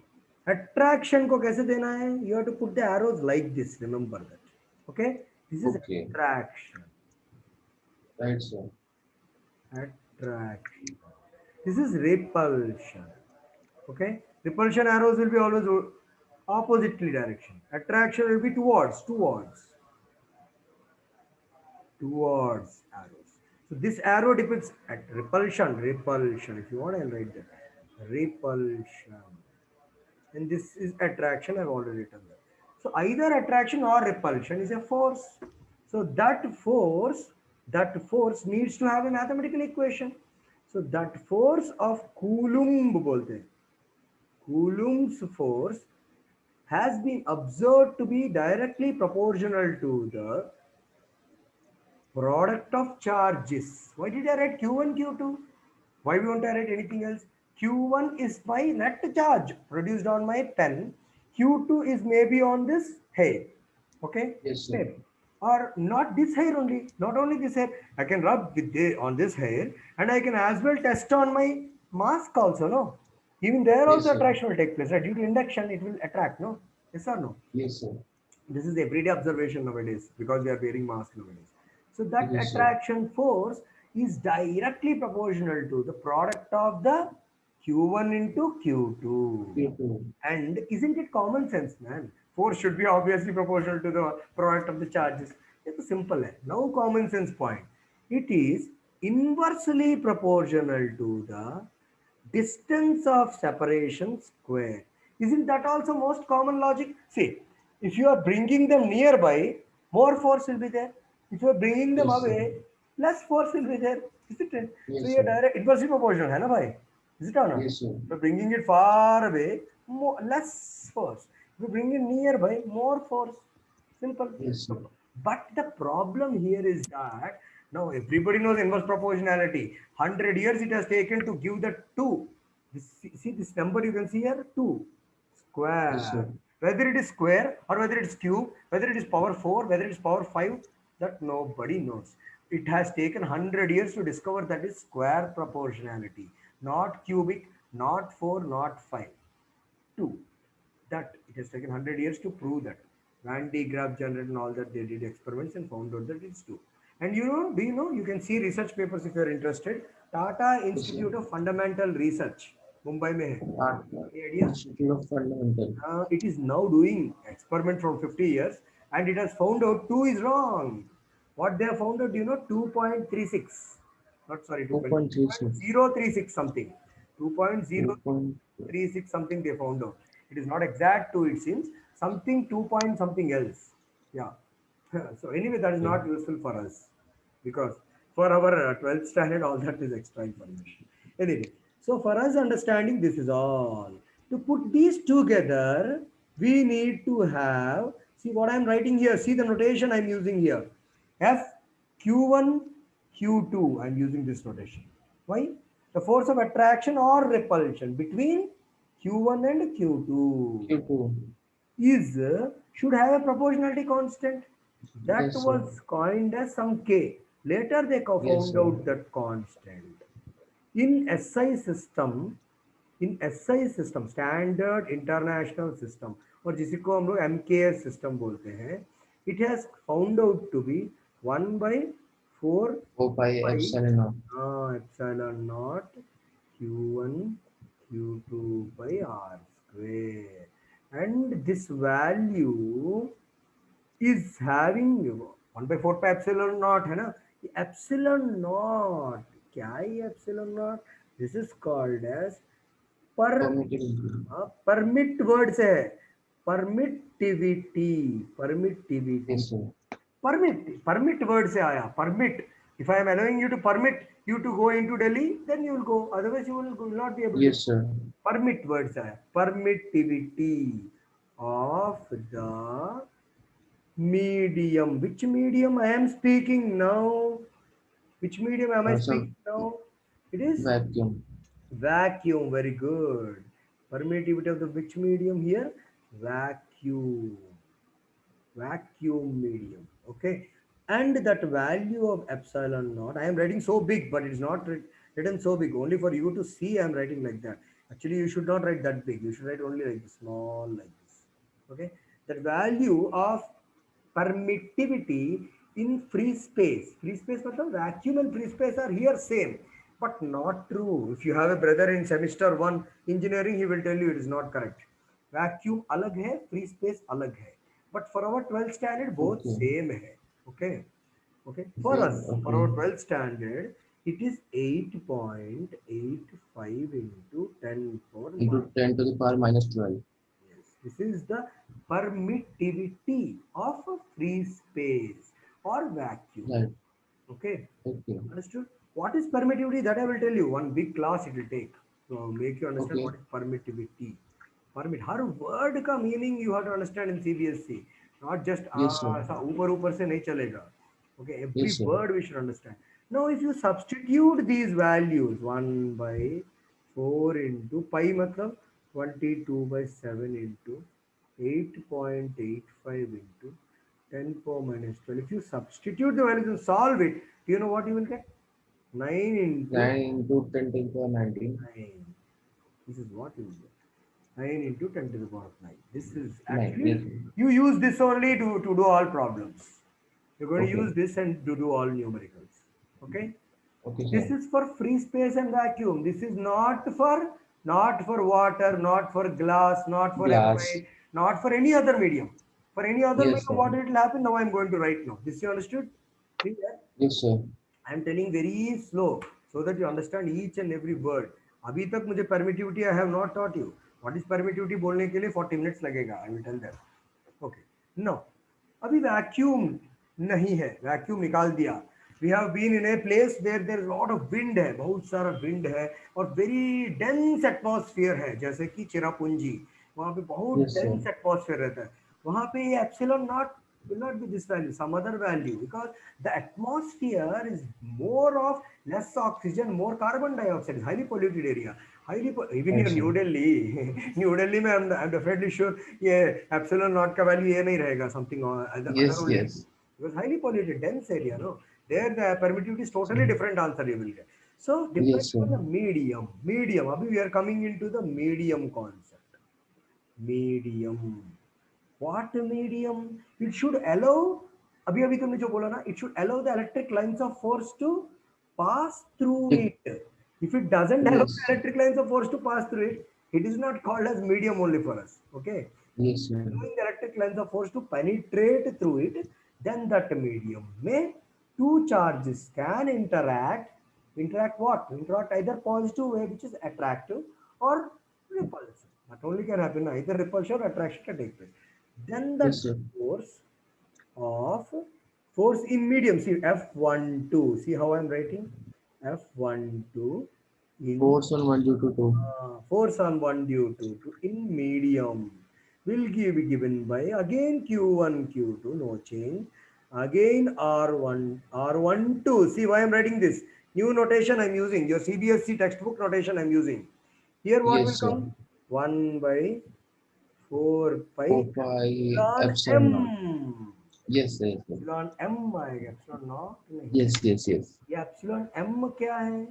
Attraction को कैसे देना है? You have to put the arrows like this. Remember that. Okay. This is Okay. attraction. Right, sir. Attraction. This is repulsion. Okay. Repulsion arrows will be always oppositely direction. Attraction will be towards arrows. So this arrow depicts at repulsion. If you want, I'll write that. Repulsion. And this is attraction. I've already written that. So either attraction or repulsion is a force. So that force needs to have a mathematical equation. So that force of Coulomb बोलते हैं. Coulomb's force has been observed to be directly proportional to the product of charges. Why did I write Q1, Q2? Why won't I write anything else? Q1 is my net charge produced on my pen. Q2 is maybe on this hair. Okay? Yes, sir. Maybe. Or not this hair only. Not only this hair. I can rub with on this hair and I can as well test on my mask also, no? Even there Yes, also sir. attraction will take place. Right? Due to induction, it will attract, no? Yes or no? Yes, sir. This is everyday observation nowadays because we are wearing masks nowadays. So that Yes, sir. attraction force is directly proportional to the product of the Q1 into Q2. Q2. And isn't it common sense, man? Force should be obviously proportional to the product of the charges. It's simple. Now, common sense point. It is inversely proportional to the distance of separation square. Isn't that also most common logic? See, if you are bringing them nearby, more force will be there. If you are bringing them Yes, sir. away, less force will be there. Isn't it? So Yes, your sir. direct inversely proportional, है ना भाई? Is it or not? Yes, sir. So bringing it far away, more, less force. If you bring it nearby, more force. Simple. Yes, sir. But the problem here is that now everybody knows inverse proportionality. 100 years it has taken to give the 2. See this number you can see here? 2 Yes, sir. square. Whether it is square or whether it is cube, whether it is power 4, whether it is power 5, that nobody knows. It has taken 100 years to discover that is square proportionality, not cubic, not 4, not 5. 2. That it has taken 100 years to prove that. Van de Graaff generated and all that, they did experiments and found out that it's 2. And you know, do you know, you can see research papers if you're interested. Tata Yes, sir. Institute of Fundamental Research, Mumbai mein hai. Art, Any idea? Institute of Fundamental. It is now doing experiment from 50 years and it has found out 2 is wrong. What they have found out, you know, 2.36. Not sorry, 2.36. 2.036 something. 2 point, 2.036 something they found out. It is not exact 2, it seems. Something 2 point something else. Yeah. So anyway, that is okay. not useful for us because for our 12th standard, all that is extra information. Anyway, so for us understanding, this is all. To put these together, we need to have, see what I'm writing here, see the notation I'm using here. F Q1 Q2, I'm using this notation. Why? The force of attraction or repulsion between Q1 and Q2 Q2. is should have a proportionality constant that Yes, sir. was coined as some k. Later they Yes, found sir. out that constant. In SI system, in SI system, standard international system, और जिसको हम लोग MKS system बोलते हैं, it has found out to be 1 by 4 4 pi pi epsilon naught. epsilon naught Q1 Q2 by R square. And this value is having 1 by 4 pi epsilon naught है ना, epsilon naught क्या है ये epsilon naught? This is called as per Permittivity. permit word से है, permittivity Yes, sir. permit word से आया permit. If I am allowing you to permit you to go into Delhi, then you will go, otherwise you will not be able to. Yes, sir. Permit word से आया permittivity of the medium. Which medium I am speaking now? Which medium am I So speaking now? It is vacuum. vacuum. Very good. Permittivity of the which medium here? Vacuum. Vacuum medium. Okay. And that value of epsilon naught, I am writing so big, but it is not written so big. Only for you to see, I am writing like that. Actually, you should not write that big. You should write only like this, small like this. Okay. That value of permittivity in free space. Free space, matlab vacuum and free space are here same, but not true. If you have a brother in semester 1 engineering, he will tell you it is not correct. Vacuum alag hai, free space alag hai. But for our 12th standard, both Okay. same hai. Okay. Okay. For Okay. us, for Okay. our 12th standard, it is 8.85 into 10 power Into 10 to the power minus 12. Yes, this is the permittivity of a free space or vacuum. Right. Okay, Okay. understood? What is permittivity? That I will tell you. One big class it will take to make you understand Okay. what is permittivity. Permit. Her word का meaning you have to understand in CBSE. Not just Yes, sir. ऐसा ऊपर से नहीं चलेगा. Okay, every Yes, sir. word we should understand. Now, if you substitute these values, 1 by 4 into pi matlab 22 by 7 into 8.85 into 10 power minus 12. If you substitute the values and solve it, do you know what you will get? 9 into 9 into 10 to the power 19. 9. This is what you will get. 9 into 10 to the power of 9. This is 9. Yes, actually, sir. you use this only to do all problems. You're going to Okay. use this and to do all numericals. Okay. Okay, This sir. is for free space and vacuum. This is not for water, not for glass, not for Glass. MI, not for any other medium. For any other Yes, medium, sir. what it will happen? Now I'm going to write now. This you understood? See here? Yes, sir. I'm telling very slow so that you understand each and every word. अभी तक मुझे permittivity I have not taught you. What is permittivity बोलने के लिए 40 minutes लगेगा. I will tell them. Okay. No. अभी vacuum नहीं है, वैक्यूम निकाल दिया. We have been in a place where there is lot of wind है, बहुत सारा विंड है और वेरी डेंस एटमॉस्फेयर है, जैसे कि चिरापुंजी, वहाँ पे बहुत Yes, sir. डेंस एटमॉस्फेयर रहता है. वहाँ पे ये epsilon not will not be this value, some other value, because the atmosphere is more of less oxygen, more carbon dioxide, highly polluted area. Even Right, here sir. New Delhi, New Delhi में I'm definitely sure ये epsilon naught का value ये नहीं रहेगा, something other Yes, only, yes. because highly polluted dense area, no, there the permittivity is totally Sir. different answer you will get. So Yes, depending sir. on the medium अभी we are coming into the medium concept. Medium, what medium? It should allow, अभी अभी तुमने जो बोला ना, it should allow the electric lines of force to pass through Tic- it. If it doesn't allow the Yes. electric lines of force to pass through it, it is not called as medium only for us. Okay, Yes, sir. allowing the electric lines of force to penetrate through it, then that medium may, two charges can interact what, interact either positive way which is attractive or repulsive, that only can happen, either repulsion or attraction can take place. Then that Yes, sir. force of force in medium, see F12, see how I'm writing F12 in Force on 1 due to 2. force on 1 due to in medium will be given by again q1 q2, no change, again r1 r12. See why I'm writing this new notation I'm using, your CBSE textbook notation I'm using. Here what will Yes, sir. come? 1 by 4 pi 4 pi epsilon m. epsilon naught. Yes, sir. Yes, sir. Epsilon m आएगा, epsilon not नहीं. Yes, yes, yes. ये epsilon m क्या है?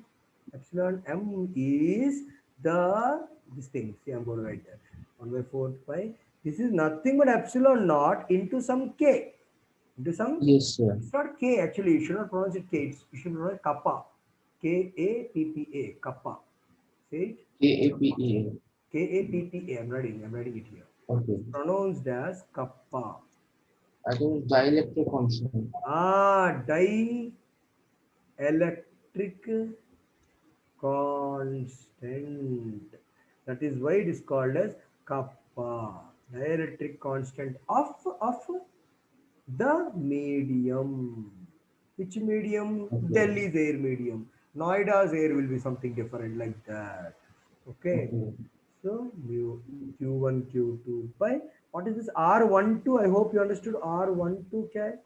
Epsilon m is the this thing. See, I'm going to write that 1 by 4 pi. This is nothing but epsilon naught into some k. Into some. Yes, sir. It's not k actually. You should not pronounce it k. You should pronounce it kappa. K A P P A kappa. Say it. KAPA. K A P P A. I'm writing. I'm writing it here. Okay. It's pronounced as kappa. I think dielectric constant. Dielectric constant. That is why it is called as kappa, dielectric constant of the medium. Which medium? Okay. Delhi's air medium. Noida's air will be something different like that. Okay. Okay. So mu q1 q2 by what is this r12? I hope you understood r12 क्या है?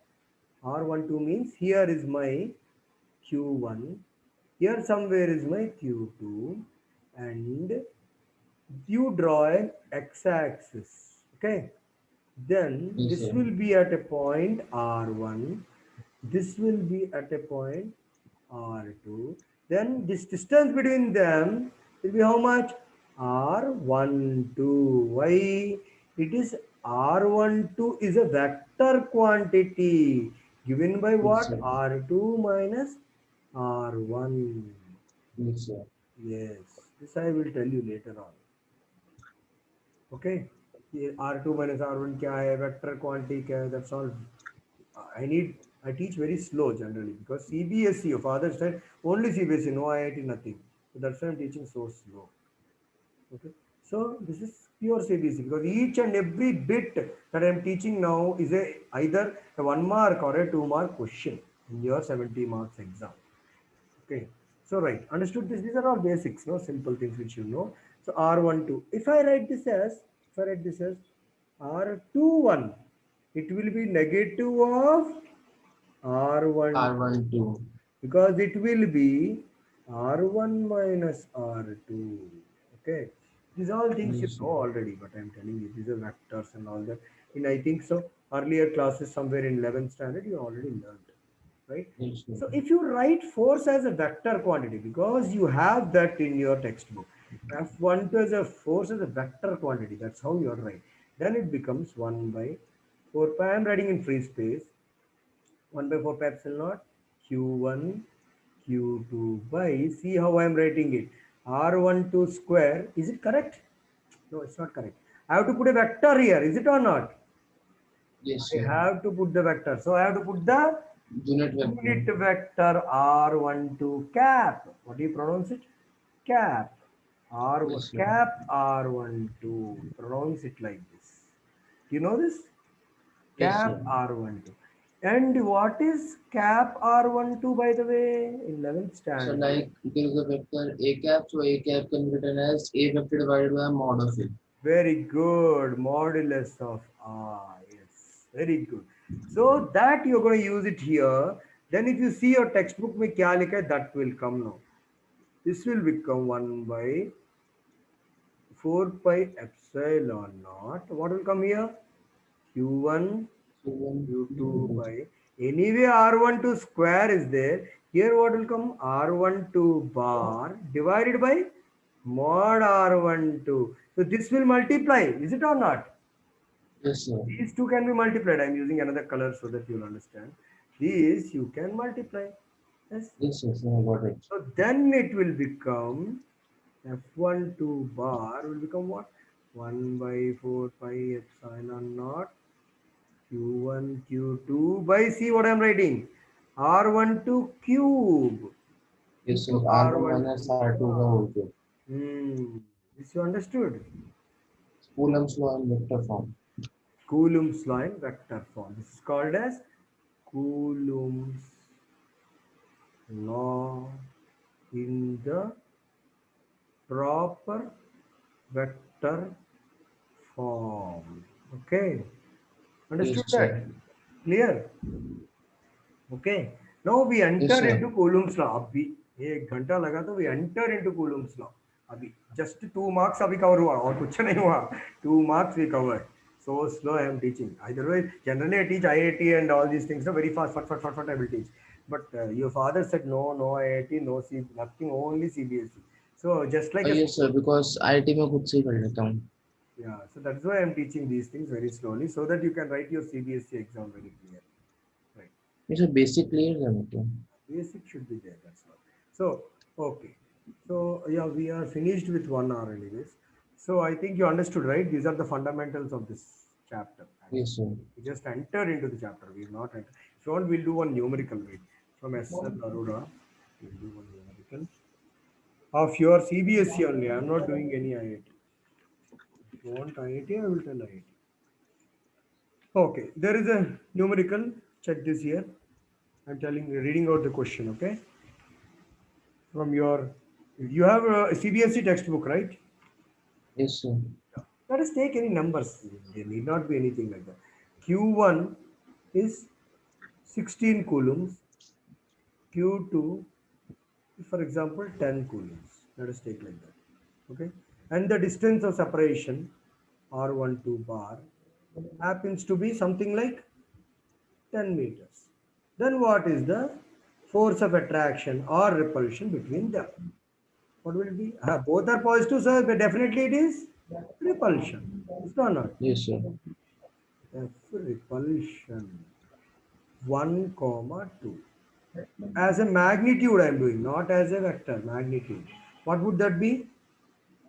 R12 means here is my q1, here somewhere is my q2, and you draw an x-axis. Okay, then Yes, this sir. will be at a point r1, this will be at a point r2, then this distance between them will be how much? R12. Why? It is R12 is a vector quantity given by Yes, what? sir. R2 minus R1. Yes, sir. Yes, this I will tell you later on. Okay, ये R2 minus R1 क्या है, vector quantity क्या है, that's all. I teach very slow generally because CBSE, your father said only CBSE, no IIT, nothing. So that's why I'm teaching so slow. Okay, so this is pure CBSE because each and every bit that I'm teaching now is either a 1 mark or a 2 mark question in your 70 marks exam. Okay, so right, understood this? These are all basics, no simple things which you know. So R12. If I write this as R21, it will be negative of R1 R12. because it will be R1 minus R2. Okay, these are all things you Yes, sir. know already, but I'm telling you, these are vectors and all that. In I think so, earlier classes somewhere in 11th standard, you already learned, right? Yes, sir. So if you write force as a vector quantity, because you have that in your textbook, F12 as a force as a vector quantity, that's how you write. Then it becomes 1 by 4 pi. I'm writing in free space. 1 by 4 pi epsilon naught q1 Q2 by, see how I am writing it. R12 square, is it correct? No, it's not correct. I have to put a vector here, is it or not? Yes, I sir. have to put the vector. So I have to put the Unit vector. unit vector R12 cap. What do you pronounce it? Cap. R Yes, sir. cap R12. Pronounce it like this. You know this? Yes, sir. Cap R12. And what is cap R12 by the way? In 11th So standard. like there is a vector a cap, so a cap can be written as a vector divided by mod of a. Very good. Modulus of R. Yes. Very good. So that you're going to use it here. Then if you see your textbook में क्या लिखा है, that will come now. This will become 1 by 4 pi epsilon naught. What will come here? Q1 So when Q2 by. Anyway, R12 square is there. Here what will come? R12 bar divided by mod R12. So this will multiply. Is it or not? yes, sir. These two can be multiplied. I'm using another color so that you'll understand. These you can multiply. Yes. Yes, yes, I got it. So then it will become F12 bar will become what? 1 by 4 pi epsilon naught Q1 Q2 by, see what I'm writing? R12 cube Yes, sir. into R1 R12 minus R2 का whole cube. Hmm. This you understood? Coulomb's law in vector form. Coulomb's law in vector form. This is called as Coulomb's law in the proper vector form. Okay, Yes, understood sir. that? Clear? Okay. Now we Yes, enter sir. into Coulomb's law. अभी एक घंटा लगा तो we enter into Coulomb's law. अभी just 2 marks अभी cover हुआ और कुछ नहीं हुआ. 2 marks we covered. So slow I am teaching. Otherwise, generally I teach IIT and all these things. So very fast, fat, I will teach. But your father said no, no IIT, no C, nothing, only CBSE. So just like a Yes, sir. Because IIT में खुद से ही कर लेता हूँ. yeah, so that's why I'm teaching these things very slowly so that you can write your CBSE exam very clear. Right. ये sir basic clear है मतलब. Basic should be there, that's all. So, okay. So, yeah, we are finished with 1 hour anyways. So, I think you understood, right? These are the fundamentals of this chapter. Yes, sir. We just entered into the chapter. We have not entered. If you want, we'll do one numerical read from S.L. Arora. We'll do one numerical. Of your CBSE only. I'm not doing any IIT. If you want IIT, I will tell IIT. Okay, there is a numerical. Check this here. I'm telling, reading out the question. Okay, from your, you have a CBSE textbook, right? Yes, sir. Let us take any numbers. There need not be anything like that. Q1 is 16 coulombs. Q2, for example, 10 coulombs. Let us take like that. Okay. And the distance of separation, R12 bar, happens to be something like 10 meters. Then what is the force of attraction or repulsion between them? What will it be? Both are positive, so definitely it is repulsion. Is it or not? Yes, sir. F repulsion 1 comma 2. As a magnitude I am doing, not as a vector, magnitude. What would that be?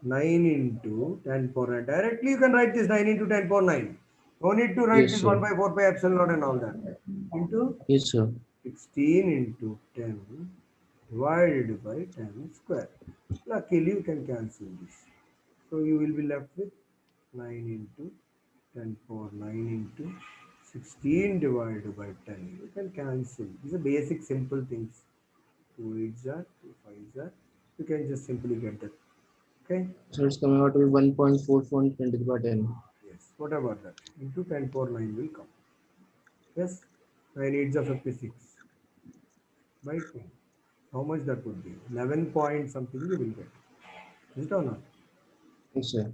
9 into 10 power 9. Directly you can write this 9 into 10 power 9. No need to write Yes, this sir. 1 by 4 pi epsilon naught and all that. Into Yes, sir. 16 into 10 divided by 10 square. Luckily you can cancel this. So you will be left with 9 into 10 power 9 into 16 divided by 10. You can cancel. These are basic simple things. 2 8s are, 2 5s are. You can just simply get that. Okay? So it's coming out to be 1.44 into 10 to the power 10. Yes. What about that? Into 10 power 9 will come. Yes? 9 8s are 56 by 10. How much that would be? 11 point something you will get. Is it or not? Yes, sir.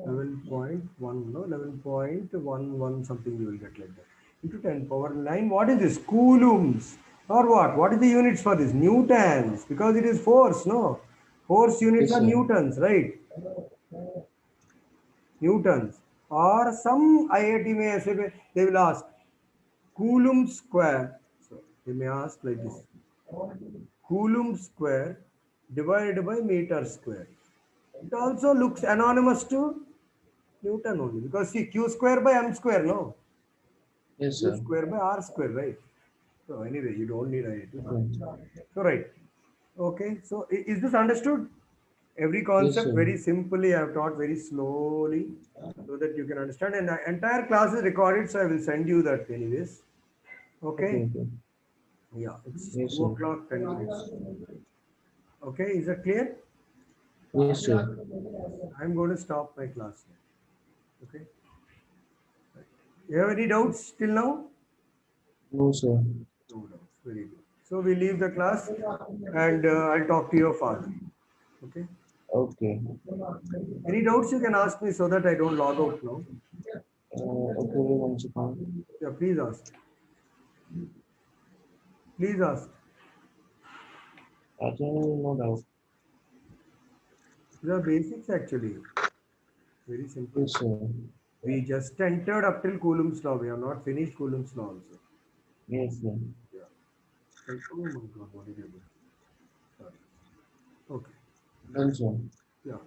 11.1, no, 11.11 something you will get like that. Into 10 power 9. What is this? Coulombs. Or what? What is the units for this? Newtons. Because it is force, no? Force units Yes, are sir. newtons, right? Newtons. Or some IIT may say, they will ask Coulomb square. So they may ask like this. Coulomb square divided by meter square. It also looks anonymous to Newton only, because see, q square by m square, no? Yes, Q sir. square by r square, right? So anyway, you don't need it. Okay. So right. Okay. So is this understood? Every Yes, concept sir. very simply I have taught very slowly so that you can understand. And the entire class is recorded, so I will send you that anyways. Okay, Okay. okay. Yeah, it's Yes, two sir. o'clock 10 minutes. Okay, is that clear? Yes, sir. I'm going to stop my class now. Okay. You have any doubts till now? No, sir. No doubts. Very good. So we leave the class and I'll talk to your father. Okay. Okay. Any doubts you can ask me so that I don't log out now. Okay, one second. Yeah, please ask. Please ask. I think no doubt. The basics actually. Very simple. Yes, sir. We just entered up till Coulomb's law. We have not finished Coulomb's law also. Yes, sir. Yeah. Like, oh my God, what did I do? Sorry. Okay. Done, sir. Yeah.